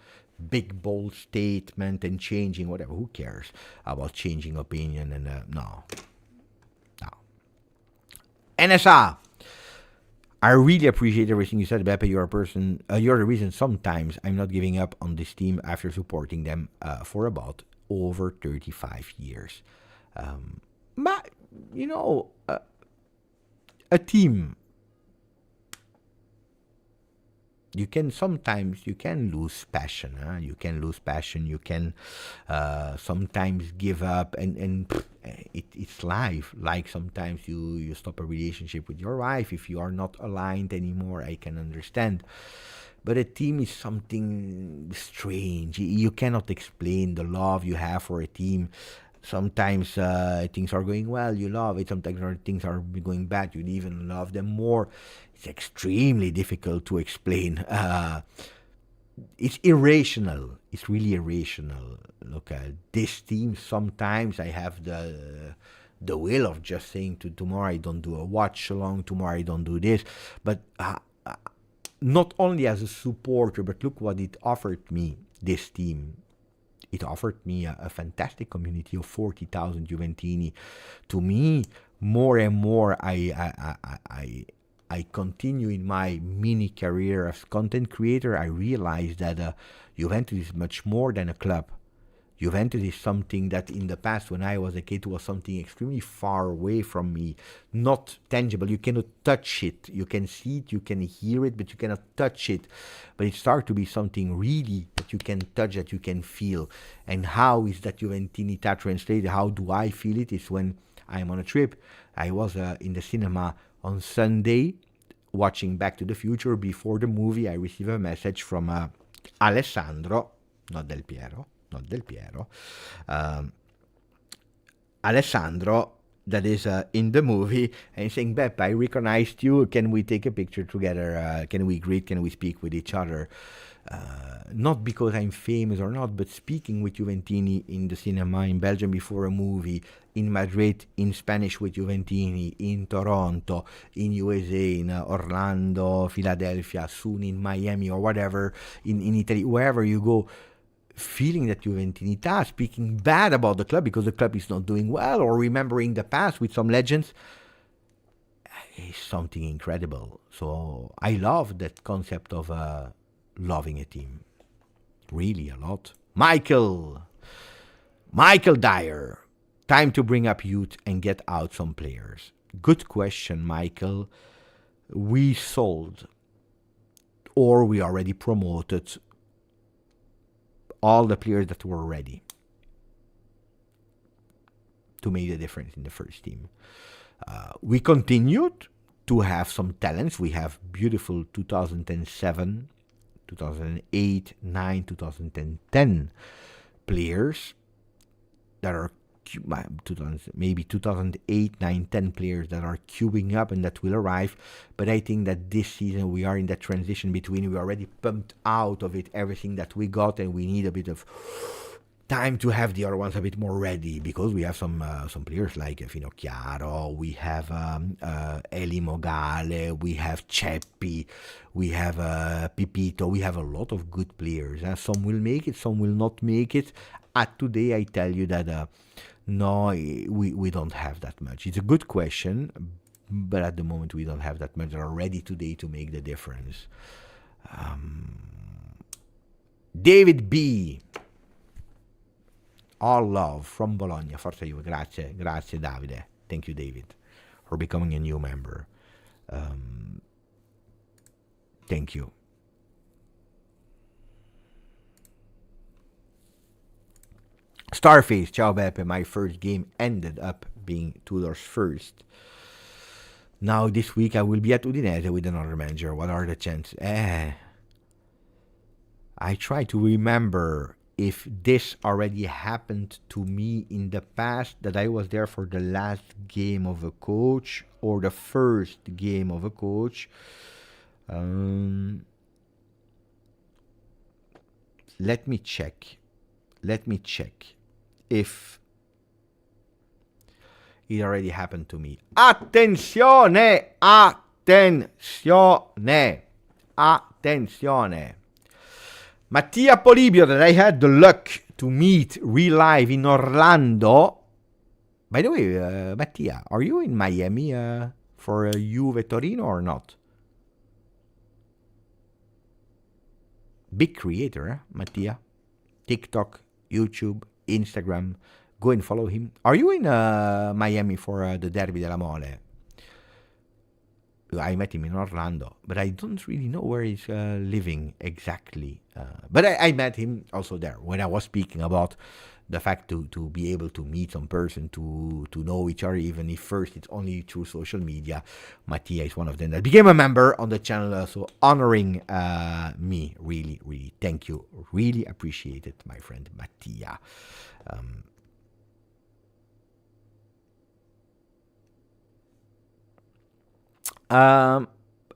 big, bold statement and changing whatever. Who cares about changing opinion? And no. NSA. I really appreciate everything you said, Beppe. You're a person. You're the reason sometimes I'm not giving up on this team after supporting them for about over 35 years. But you know, a team. You can lose passion. Huh? You can lose passion. You can sometimes give up, and it's life. Like sometimes you stop a relationship with your wife if you are not aligned anymore. I can understand, but a team is something strange. You cannot explain the love you have for a team. Sometimes things are going well, you love it. Sometimes things are going bad, you even love them more. It's extremely difficult to explain. It's irrational. It's really irrational. Look at this team. Sometimes I have the will of just saying tomorrow I don't do a watch along, tomorrow I don't do this. But not only as a supporter, but look what it offered me, this team. It offered me a fantastic community of 40,000 Juventini. To me, more and more, I continue in my mini career as content creator. I realize that Juventus is much more than a club. Juventus is something that in the past, when I was a kid, was something extremely far away from me, not tangible. You cannot touch it. You can see it, you can hear it, but you cannot touch it. But it started to be something really that you can touch, that you can feel. And how is that Juventinità translated? How do I feel it? Is when I'm on a trip. I was in the cinema on Sunday watching Back to the Future. Before the movie, I received a message from Alessandro, not Del Piero. Alessandro, that is in the movie, and saying, Beppe, I recognized you. Can we take a picture together? Can we greet? Can we speak with each other? Not because I'm famous or not, but speaking with Juventini in the cinema in Belgium before a movie, in Madrid, in Spanish with Juventini, in Toronto, in USA, in Orlando, Philadelphia, soon in Miami or whatever, in Italy, wherever you go, feeling that Juventinità, speaking bad about the club because the club is not doing well, or remembering the past with some legends, is something incredible. So I love that concept of loving a team. Really a lot. Michael Dyer. Time to bring up youth and get out some players. Good question, Michael. We sold, or we already promoted, all the players that were ready to make the difference in the first team. We continued to have some talents. We have beautiful 2007, 2008, 9, 2010 players that are maybe 2008, 9, 10 players that are queuing up and that will arrive. But I think that this season we are in that transition between we already pumped out of it everything that we got, and we need a bit of time to have the other ones a bit more ready, because we have some players like Finocchiaro, we have Eli Mogale, we have Ceppi, we have Pipito, we have a lot of good players. Some will make it, some will not make it. Today I tell you that no, we don't have that much. It's a good question, but at the moment we don't have that much that are ready today to make the difference. David B. All love from Bologna. Forza Juve. Grazie Davide. Thank you, David, for becoming a new member. Thank you. Starface, ciao Beppe. My first game ended up being Tudor's first. Now this week I will be at Udinese with another manager. What are the chances? I try to remember if this already happened to me in the past, that I was there for the last game of a coach or the first game of a coach. Let me check if it already happened to me. Attenzione! Mattia Polibio, that I had the luck to meet real live in Orlando. By the way, Mattia, are you in Miami for Juve Torino or not? Big creator, Mattia. TikTok, YouTube, Instagram. Go and follow him. Are you in Miami for the Derby della Mole? I met him in Orlando, but I don't really know where he's living exactly. But I met him also there when I was speaking about the fact to be able to meet some person, to know each other, even if first it's only through social media. Mattia is one of them that became a member on the channel, so honoring me. Really, really, thank you. Really appreciate it, my friend Mattia.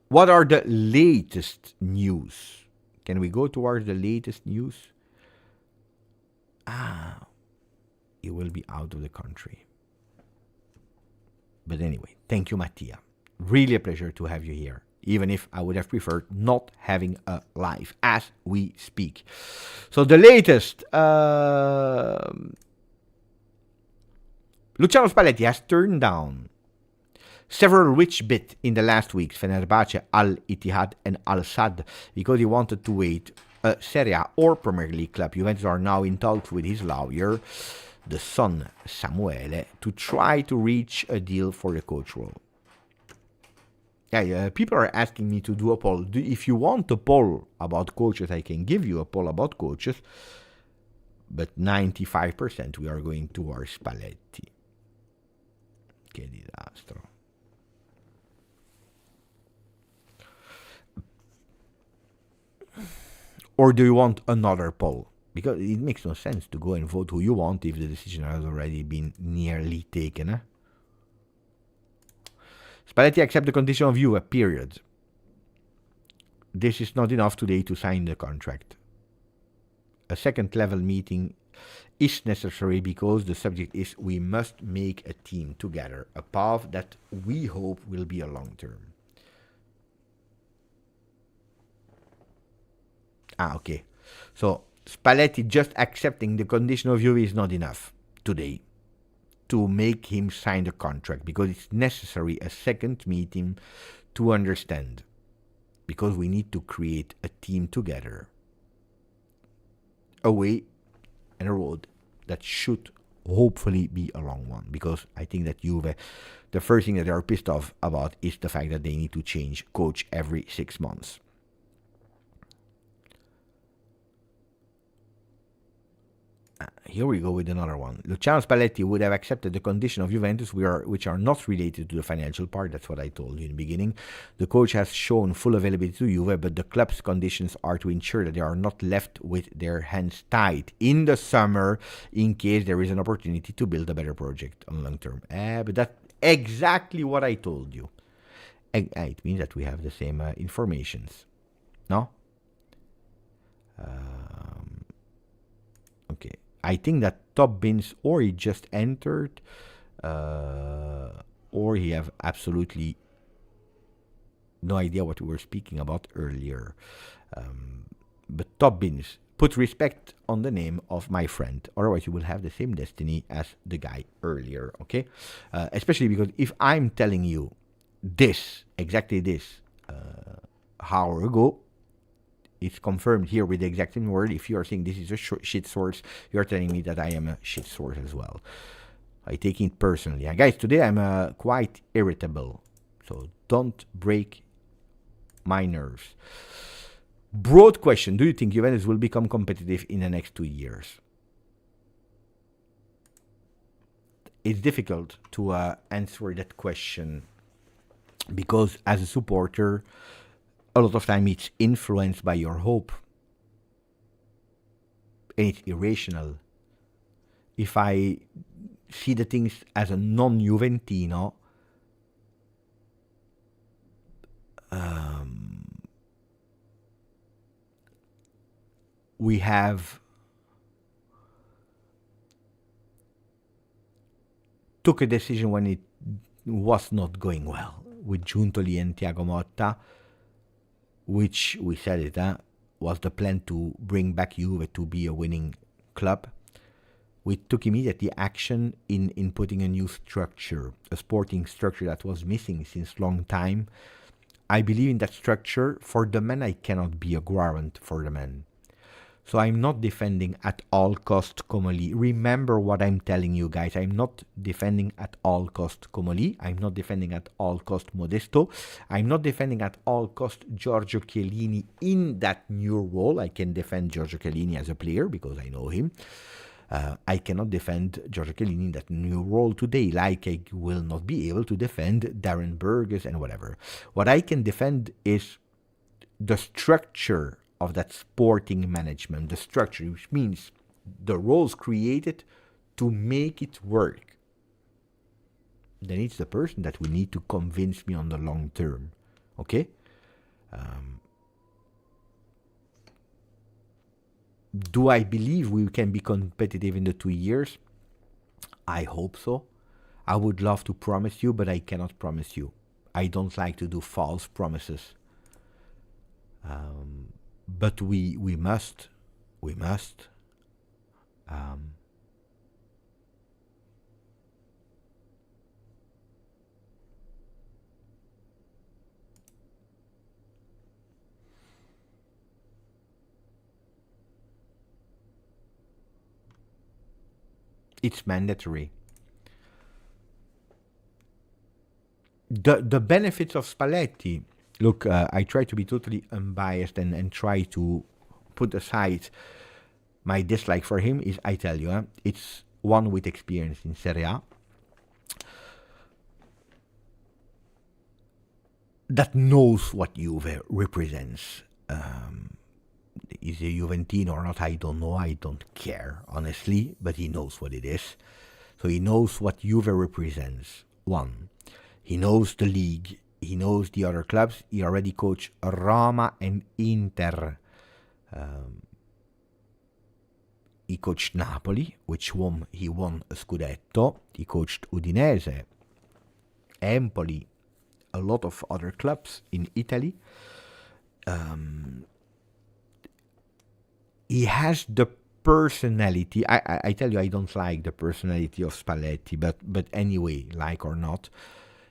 What are the latest news? Can we go towards the latest news? You will be out of the country. But anyway, thank you, Mattia. Really a pleasure to have you here, even if I would have preferred not having a live as we speak. So the latest, Luciano Spalletti has turned down several rich bids in the last weeks, Fenerbahce, Al-Ittihad and Al-Sadd, because he wanted to wait a Serie A or Premier League club. Juventus are now in talks with his lawyer, the son Samuele, to try to reach a deal for the coach role. People are asking me to do a poll. If you want a poll about coaches, I can give you a poll about coaches, but 95% we are going towards Spalletti. Che disastro. Or do you want another poll? Because it makes no sense to go and vote who you want if the decision has already been nearly taken. Spalletti accept the condition of Juve, period. This is not enough today to sign the contract. A second level meeting is necessary because the subject is we must make a team together, a path that we hope will be a long term. Okay. So Spalletti just accepting the condition of Juve is not enough today to make him sign the contract, because it's necessary a second meeting to understand, because we need to create a team together, a way and a road that should hopefully be a long one, because I think that Juve, the first thing that they are pissed off about is the fact that they need to change coach every 6 months. Here we go with another one. Luciano Spalletti would have accepted the condition of Juventus, which are not related to the financial part. That's what I told you in the beginning. The coach has shown full availability to Juve, but the club's conditions are to ensure that they are not left with their hands tied in the summer in case there is an opportunity to build a better project on long term. But that's exactly what I told you. It means that we have the same informations. No? Okay. I think that Top Bins or he just entered or he have absolutely no idea what we were speaking about earlier. But Top Bins, put respect on the name of my friend. Otherwise you will have the same destiny as the guy earlier, okay? Especially because if I'm telling you this, exactly this, hour ago, it's confirmed here with the exact same word. If you are saying this is a shit source, you are telling me that I am a shit source as well. I take it personally. Guys, today I'm quite irritable. So don't break my nerves. Broad question. Do you think Juventus will become competitive in the next 2 years? It's difficult to answer that question because as a supporter, a lot of time it's influenced by your hope. And it's irrational. If I see the things as a non-Juventino, we have took a decision when it was not going well with Giuntoli and Thiago Motta, which we said it was the plan to bring back Juve to be a winning club. We took immediately action in putting a new structure, a sporting structure that was missing since long time. I believe in that structure. For the man, I cannot be a warrant for the man. So I'm not defending at all cost Comoli. Remember what I'm telling you guys. I'm not defending at all cost Comoli. I'm not defending at all cost Modesto. I'm not defending at all cost Giorgio Chiellini in that new role. I can defend Giorgio Chiellini as a player because I know him. I cannot defend Giorgio Chiellini in that new role today, like I will not be able to defend Darren Burgess and whatever. What I can defend is the structure of that sporting management, the structure, which means the roles created to make it work. Then it's the person that will need to convince me on the long term, okay? Do I believe we can be competitive in the 2 years? I hope so. I would love to promise you, but I cannot promise you. I don't like to do false promises. But we must. It's mandatory. The benefits of Spalletti. Look, I try to be totally unbiased and try to put aside my dislike for him. Is I tell you, it's one with experience in Serie A that knows what Juve represents. Is he Juventino or not? I don't know. I don't care, honestly. But he knows what it is. So he knows what Juve represents. One, he knows the league. He knows the other clubs. He already coached Roma and Inter. He coached Napoli, which he won a Scudetto. He coached Udinese, Empoli, a lot of other clubs in Italy. He has the personality. I tell you, I don't like the personality of Spalletti, but anyway, like or not,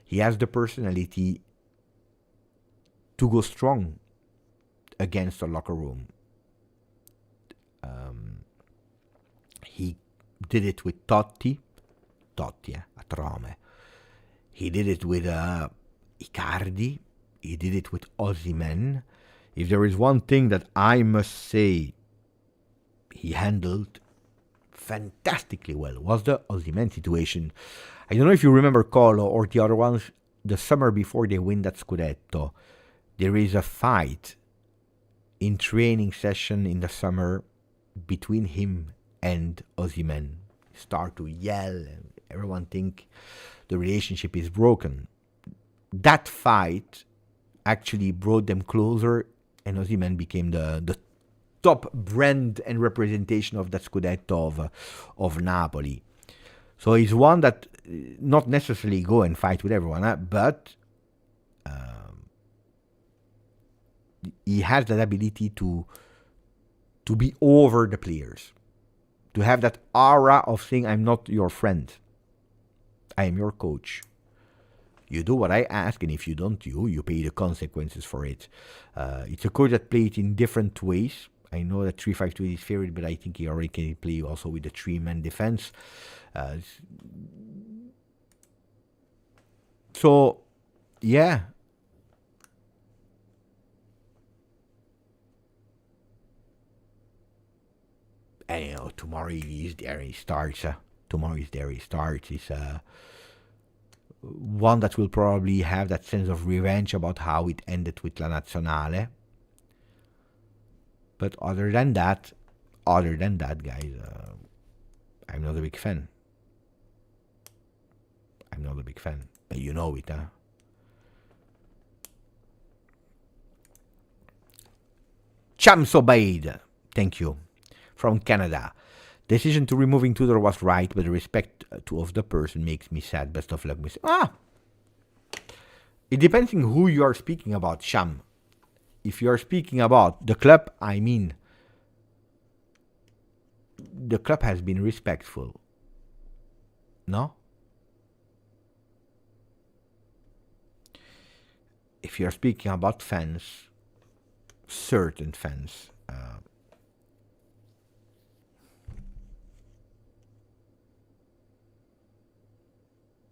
he has the personality to go strong against the locker room. He did it with Totti at Rome. He did it with Icardi. He did it with Osimhen. If there is one thing that I must say he handled fantastically well was the Osimhen situation. I don't know if you remember Colo or the other ones, the summer before they win that Scudetto, there is a fight in training session in the summer between him and Osimhen. Start to yell and everyone think the relationship is broken. That fight actually brought them closer, and Osimhen became the top brand and representation of that Scudetto of Napoli. So he's one that not necessarily go and fight with everyone, but he has that ability to be over the players, to have that aura of saying, I'm not your friend, I am your coach. You do what I ask, and if you don't, you pay the consequences for it. It's a coach that played in different ways. I know that 3-5-2 is his favorite, but I think he already can play also with the 3-man defense. So, yeah. And you know, tomorrow he's there, he starts. Tomorrow he's there, he starts. He's one that will probably have that sense of revenge about how it ended with La Nazionale. But other than that, guys, I'm not a big fan. I'm not a big fan. But you know it, huh? Chamsobaid, thank you. From Canada. Decision to removing Tudor was right, but the respect of the person makes me sad. Best of luck, Miss. It depends on who you are speaking about, Sham. If you are speaking about the club, I mean, the club has been respectful. No? If you are speaking about fans, certain fans,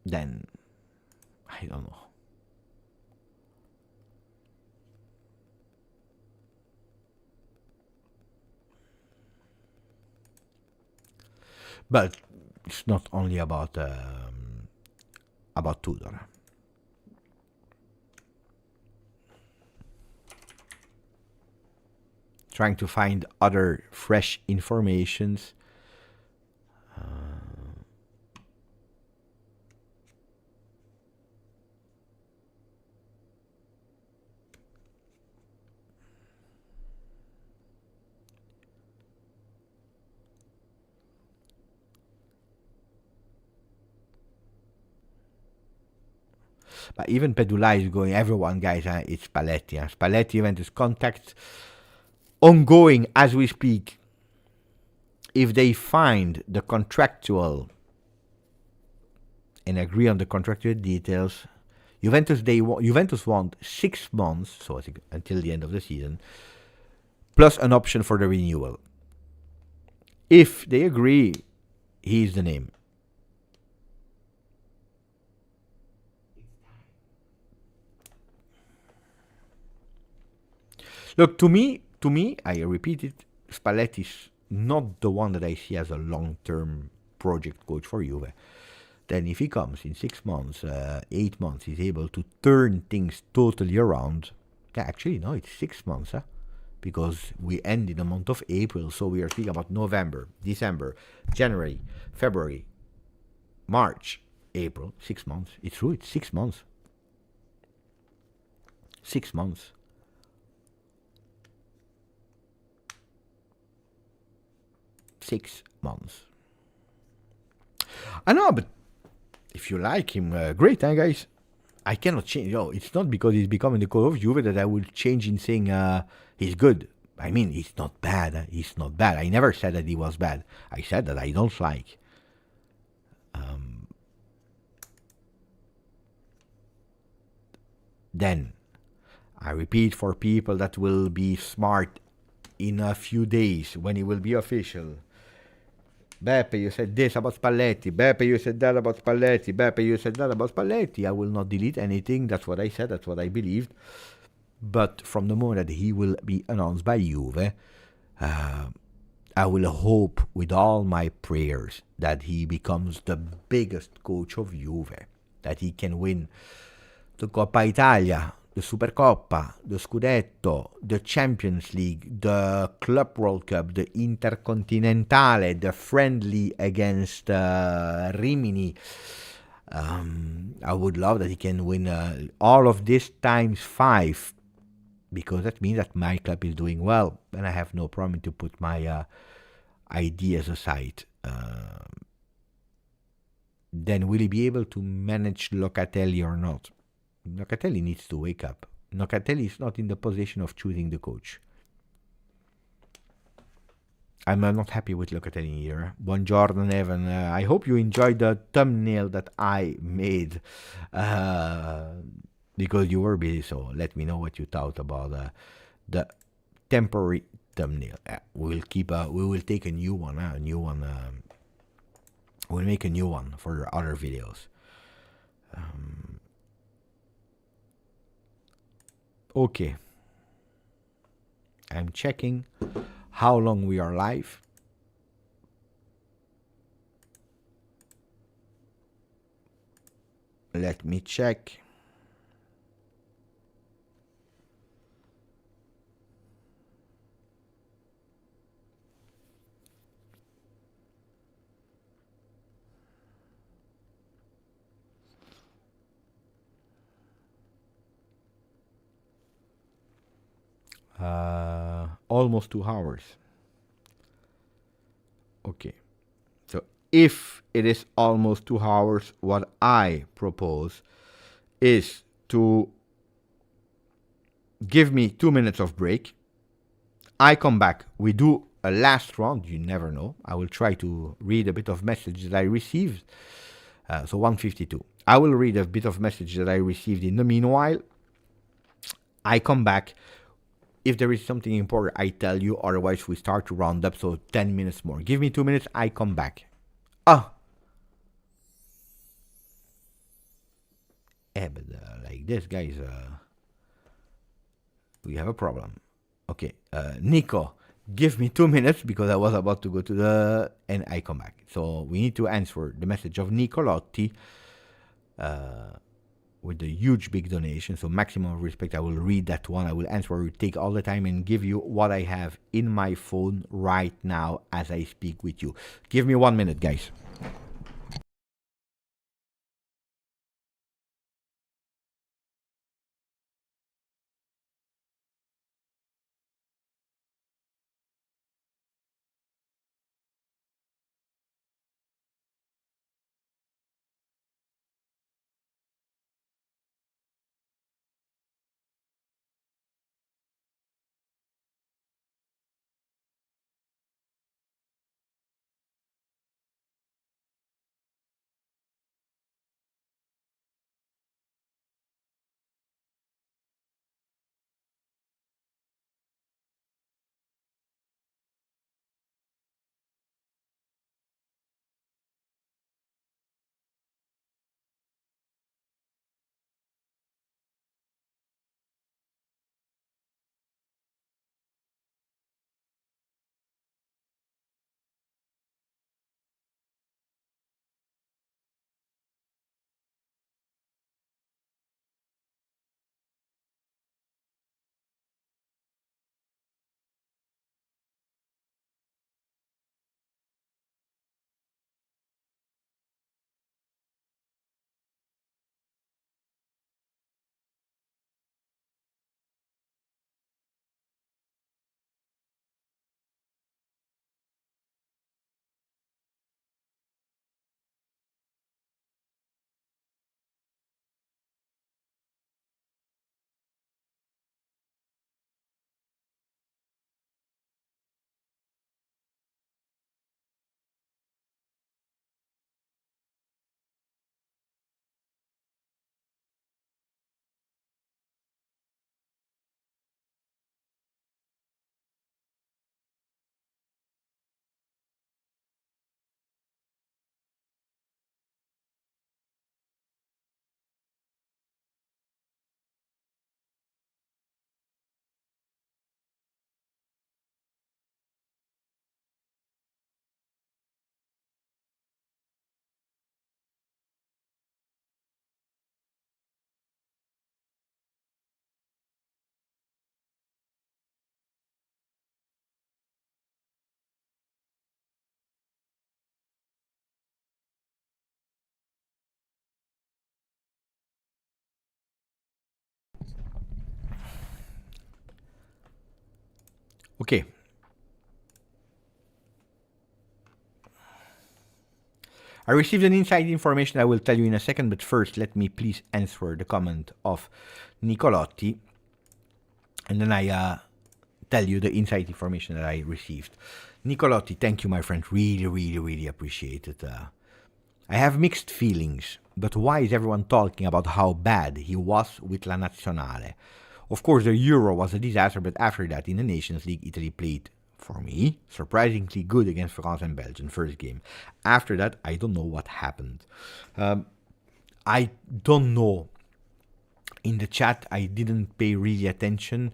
then I don't know. But it's not only about Tudor. Trying to find other fresh informations. But even Pedula is going, everyone, guys, it's Spalletti. Spalletti Juventus contacts ongoing as we speak. If they find the contractual and agree on the contractual details, Juventus want 6 months, so I think until the end of the season, plus an option for the renewal. If they agree, he's the name. Look, to me, I repeat it, Spalletti's not the one that I see as a long-term project coach for Juve. Then if he comes in 6 months, 8 months, he's able to turn things totally around. Yeah, actually, no, it's 6 months, because we end in the month of April, so we are speaking about November, December, January, February, March, April, 6 months. It's true, it's 6 months. 6 months. I know, but if you like him, great, guys. I cannot change. It's not because he's becoming the coach of Juve that I will change in saying he's good. I mean, he's not bad. He's not bad. I never said that he was bad. I said that I don't like. Then, I repeat for people that will be smart in a few days when it will be official. Beppe, you said this about Spalletti. Beppe, you said that about Spalletti. Beppe, you said that about Spalletti. I will not delete anything. That's what I said. That's what I believed. But from the moment that he will be announced by Juve, I will hope with all my prayers that he becomes the biggest coach of Juve, that he can win the Coppa Italia, the Supercoppa, the Scudetto, the Champions League, the Club World Cup, the Intercontinentale, the friendly against Rimini. I would love that he can win all of this times 5, because that means that my club is doing well, and I have no problem to put my ideas aside. Then will he be able to manage Locatelli or not? Locatelli needs to wake up. Locatelli is not in the position of choosing the coach. I'm not happy with Locatelli here. Buongiorno, Evan. I hope you enjoyed the thumbnail that I made, because you were busy. So let me know what you thought about the temporary thumbnail. We will take a new one. We'll make a new one for other videos. Okay. I'm checking how long we are live. Let me check. Almost 2 hours. Okay. So if it is almost 2 hours, what I propose is to give me 2 minutes of break. I come back. We do a last round. You never know. I will try to read a bit of messages that I received. So 152. I will read a bit of messages that I received in the meanwhile. I come back. If there is something important, I tell you. Otherwise, we start to round up. So 10 minutes more. Give me 2 minutes. I come back. But like this, guys, we have a problem. Okay, Nico, give me 2 minutes because I was about to go to and I come back. So we need to answer the message of Nicolotti with the huge big donation. So maximum respect, I will read that one. I will answer. I will take all the time and give you what I have in my phone right now as I speak with you. Give me 1 minute, guys. Okay. I received an inside information I will tell you in a second, but first let me please answer the comment of Nicolotti, and then I tell you the inside information that I received. Nicolotti, thank you, my friend. Really, really, really appreciate it. I have mixed feelings, but why is everyone talking about how bad he was with La Nazionale? Of course, the Euro was a disaster, but after that, in the Nations League, Italy played, for me, surprisingly good against France and Belgium, first game. After that, I don't know what happened. I don't know. In the chat, I didn't pay really attention.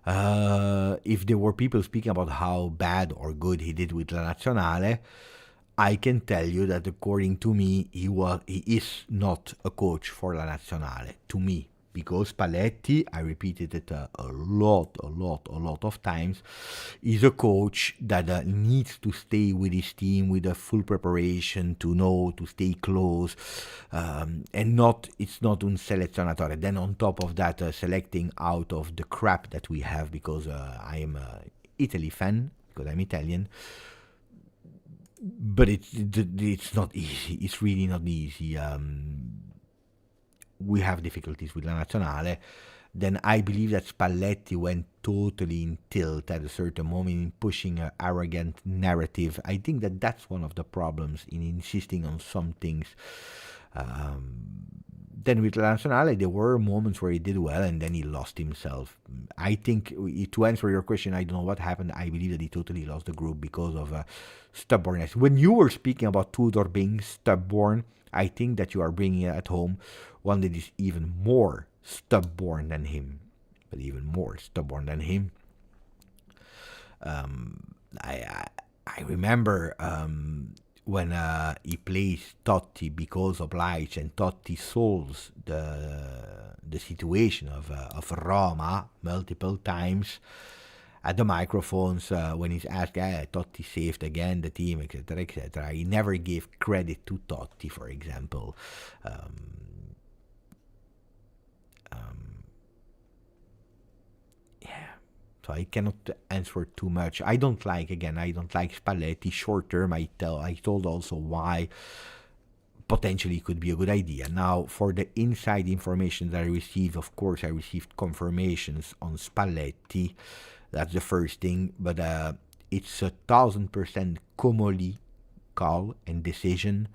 If there were people speaking about how bad or good he did with La Nazionale, I can tell you that according to me, he is not a coach for La Nazionale, to me. Because Spalletti, I repeated it a lot of times, is a coach that needs to stay with his team with a full preparation, to stay close, and it's not un selezionatore. Then on top of that, selecting out of the crap that we have, because I am an Italy fan, because I'm Italian. But it's not easy. It's really not easy. We have difficulties with La Nazionale. Then I believe that Spalletti went totally in tilt at a certain moment in pushing an arrogant narrative. I think that that's one of the problems in insisting on some things. Then with La Nazionale, there were moments where he did well and then he lost himself. I think, to answer your question, I don't know what happened. I believe that he totally lost the group because of stubbornness. When you were speaking about Tudor being stubborn, I think that you are bringing at home one that is even more stubborn than him. But even more stubborn than him. I remember when he plays Totti because obliged, and Totti solves the situation of Roma multiple times at the microphones when he's asked, Totti saved again the team, etc., etc. He never gave credit to Totti, for example. So I cannot answer too much. I don't like Spalletti. Short term, I told also why potentially could be a good idea. Now, for the inside information that I received, of course, I received confirmations on Spalletti. That's the first thing. But it's 1,000% Comoli call and decision,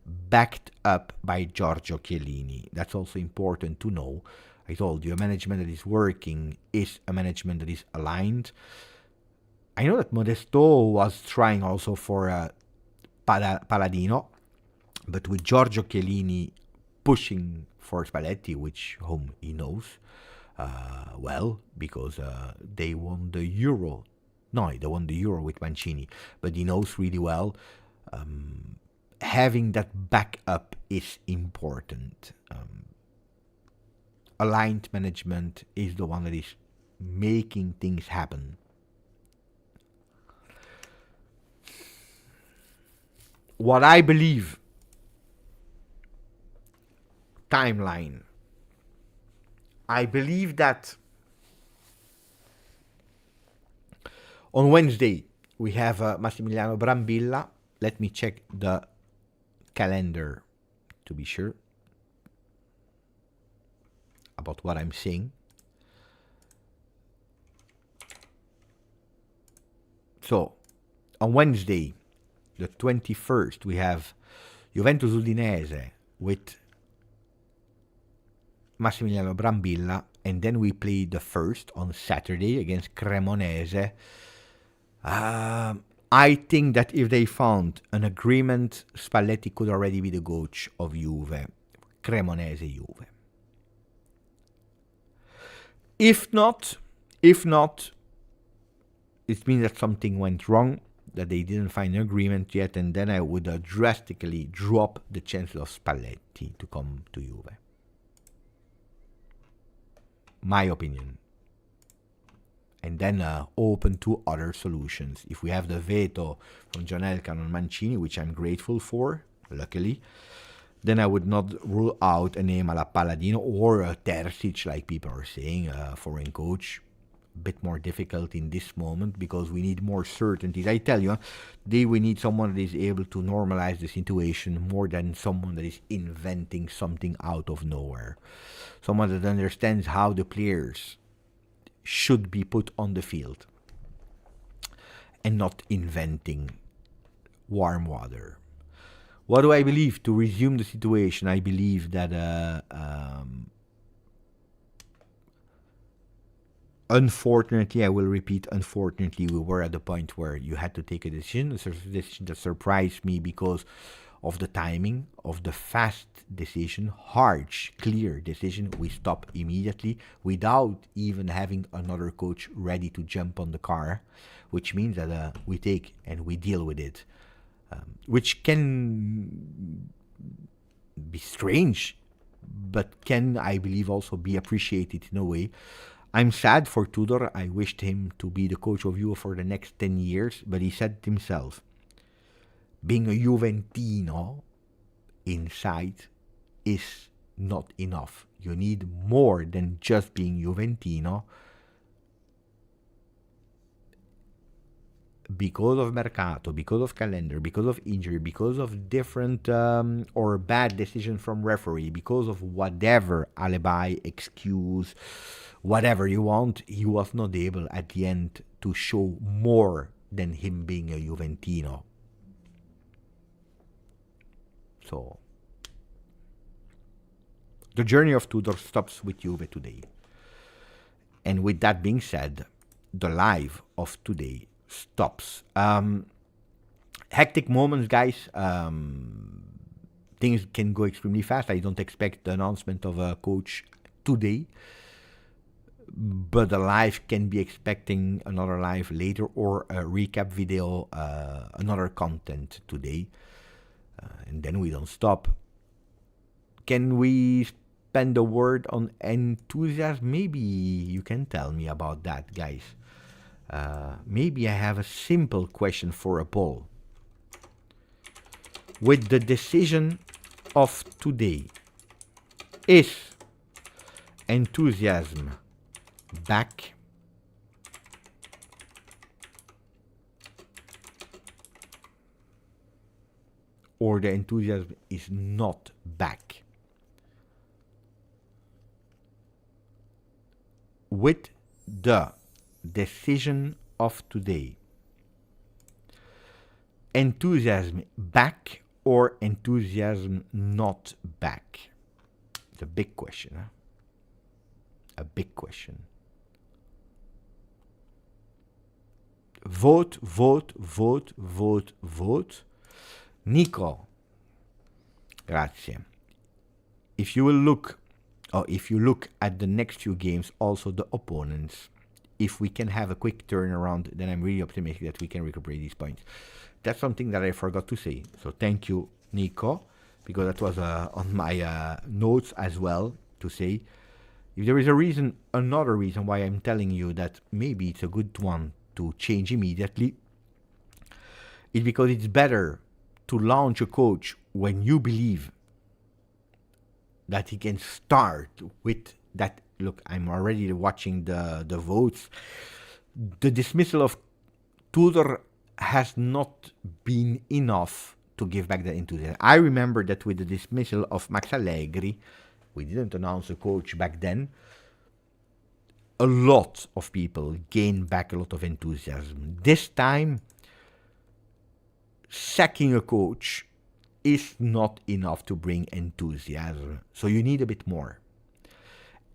backed up by Giorgio Chiellini. That's also important to know. I told you, a management that is working is a management that is aligned. I know that Modesto was trying also for Palladino, but with Giorgio Chiellini pushing for Spalletti, whom he knows well, because they won the Euro. No, they won the Euro with Mancini, but he knows really well. Having that backup is important. Aligned management is the one that is making things happen. What I believe, timeline, I believe that on Wednesday we have Massimiliano Brambilla. Let me check the calendar to be sure about what I'm saying. So, on Wednesday, the 21st, we have Juventus Udinese with Massimiliano Brambilla, and then we play the first on Saturday against Cremonese. I think that if they found an agreement, Spalletti could already be the coach of Juve, Cremonese Juve. If not, it means that something went wrong, that they didn't find an agreement yet, and then I would drastically drop the chances of Spalletti to come to Juve. My opinion. And then open to other solutions. If we have the veto from John Elkann on Mancini, which I'm grateful for, luckily, then I would not rule out a name a la Palladino or a Terzic, like people are saying, a foreign coach. bit more difficult in this moment because we need more certainties. I tell you, today we need someone that is able to normalize the situation more than someone that is inventing something out of nowhere. Someone that understands how the players should be put on the field and not inventing warm water. What do I believe? To resume the situation, I believe that unfortunately, I will repeat, unfortunately, we were at the point where you had to take a decision. A decision that surprised me because of the timing, of the fast decision, harsh, clear decision. We stop immediately without even having another coach ready to jump on the car, which means that we take and we deal with it. Which can be strange, but can, I believe, also be appreciated in a way. I'm sad for Tudor. I wished him to be the coach of Juve for the next 10 years, but he said it himself. Being a Juventino inside is not enough. You need more than just being Juventino. Because of mercato, because of calendar, because of injury, because of different or bad decision from referee, because of whatever alibi, excuse, whatever you want, he was not able at the end to show more than him being a Juventino. So, the journey of Tudor stops with Juve today. And with that being said, the live of today stops. Hectic moments, guys. Things can go extremely fast. I don't expect the announcement of a coach today, but the live can be expecting another live later or a recap video, another content today, and then we don't stop. Can we spend a word on enthusiasm? Maybe you can tell me about that, guys. Maybe I have a simple question for a poll. With the decision of today, is enthusiasm back? Or the enthusiasm is not back? With the decision of today, enthusiasm back or enthusiasm not back? It's a big question, huh? A big question. Vote, vote, vote, vote, vote. Nico, grazie. If you look at the next few games, also the opponents, if we can have a quick turnaround, then I'm really optimistic that we can recuperate these points. That's something that I forgot to say. So thank you, Nico, because that was on my notes as well to say. If there is a reason, another reason why I'm telling you that maybe it's a good one to change immediately, is because it's better to launch a coach when you believe that he can start with that. Look, I'm already watching the votes. The dismissal of Tudor has not been enough to give back that enthusiasm. I remember that with the dismissal of Max Allegri, we didn't announce a coach back then, a lot of people gained back a lot of enthusiasm. This time, sacking a coach is not enough to bring enthusiasm. So you need a bit more.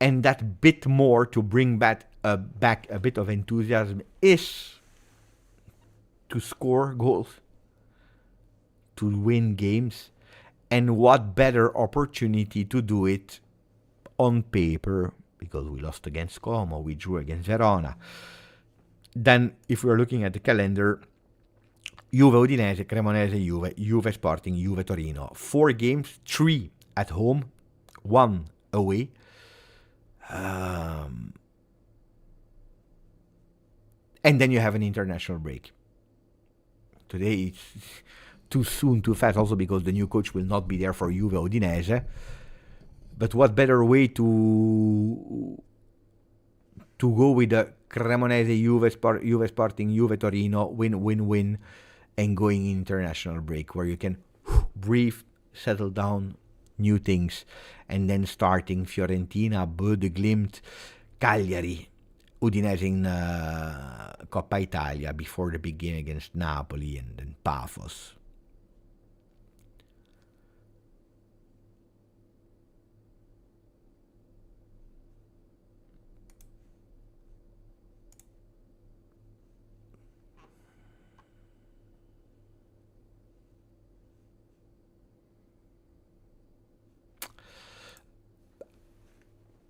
And that bit more to bring back a bit of enthusiasm is to score goals, to win games. And what better opportunity to do it on paper, because we lost against Como, we drew against Verona, than if we're looking at the calendar, Juve Udinese, Cremonese Juve, Juve Sporting, Juve Torino. 4 games, 3 at home, 1 away. And then you have an international break. Today it's too soon, too fast, also because the new coach will not be there for Juve Udinese. But what better way to to go with the Cremonese, Juve Sporting, Juve Torino, win, and going international break where you can breathe, settle down, new things, and then starting Fiorentina, Bode Glimt, Cagliari, Udinese in Coppa Italia before the big game against Napoli, and then Paphos.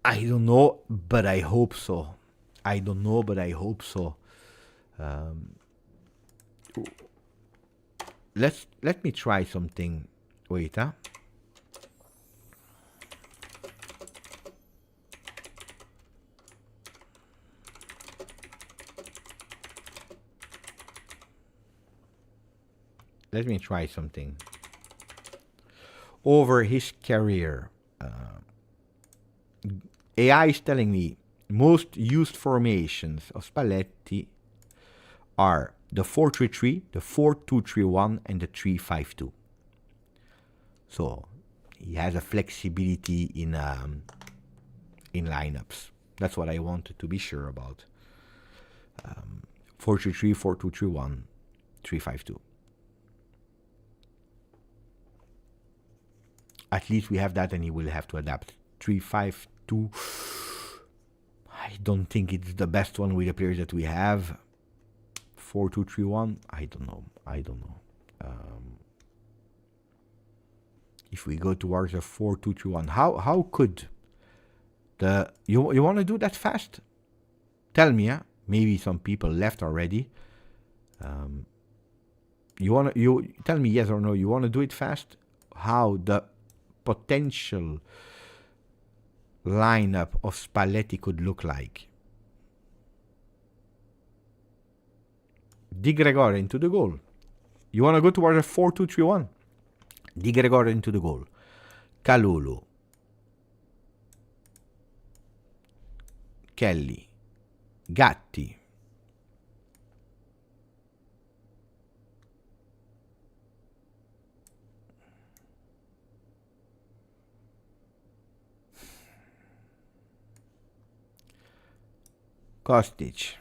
I don't know, but I hope so. I don't know, but I hope so. Let me try something. Wait, huh? Let me try something. Over his career, AI is telling me most used formations of Spalletti are the 4-3-3, the 4-2-3-1, and the 3-5-2. So he has a flexibility in lineups. That's what I wanted to be sure about. 4-3-3, 4-2-3-1, 3-5-2. At least we have that, and he will have to adapt. 3-5-2. I don't think it's the best one with the players that we have. 4-2-3-1. I don't know. If we go towards a 4-2-3-1, how could the you want to do that fast? Tell me, maybe some people left already. You tell me yes or no. You want to do it fast? How the potential lineup of Spalletti could look like. Di Gregorio into the goal. You want to go towards a 4-2-3-1? Di Gregorio into the goal. Kalulu. Kelly. Gatti. Kostic.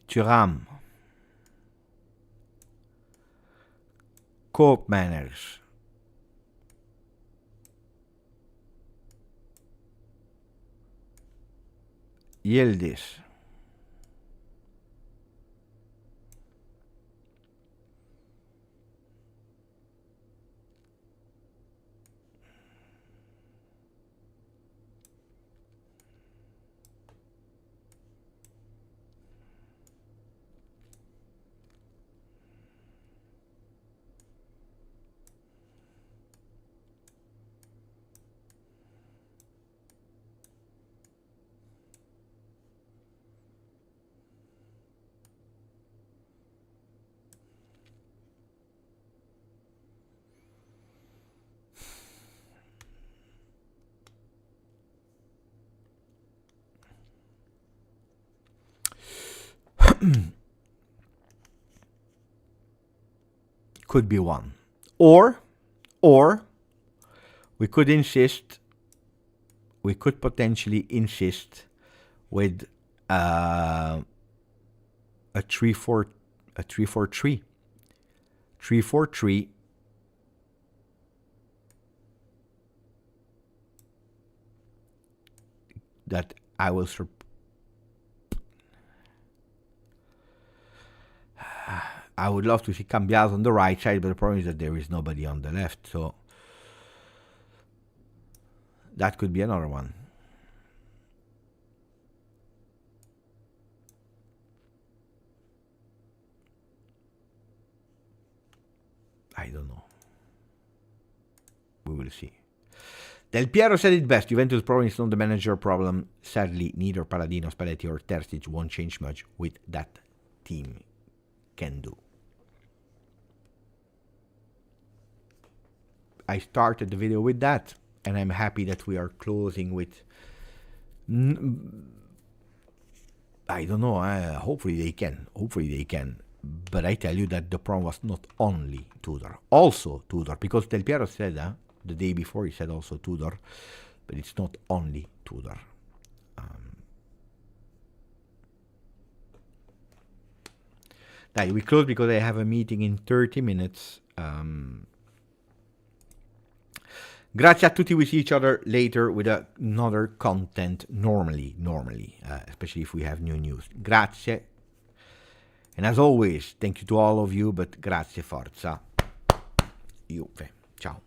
Thuram. Koopmeiners. Yildiz. Could be one. Or we could potentially insist with a 3-4-3. 3-4-3. That I will I would love to see Cambiaso on the right side, but the problem is that there is nobody on the left, so that could be another one. I don't know. We will see. Del Piero said it best. Juventus' problem is not the manager problem. Sadly, neither Palladino, Spalletti, or Terzic won't change much with that team can do. I started the video with that, and I'm happy that we are closing with. I don't know. Hopefully they can. Hopefully they can. But I tell you that the problem was not only Tudor, also Tudor, because Del Piero said the day before, he said also Tudor, but it's not only Tudor. Dai, we close because I have a meeting in 30 minutes. Grazie a tutti. We see each other later with another content normally, especially if we have new news. Grazie. And as always, thank you to all of you, but grazie, forza Juve. Ciao.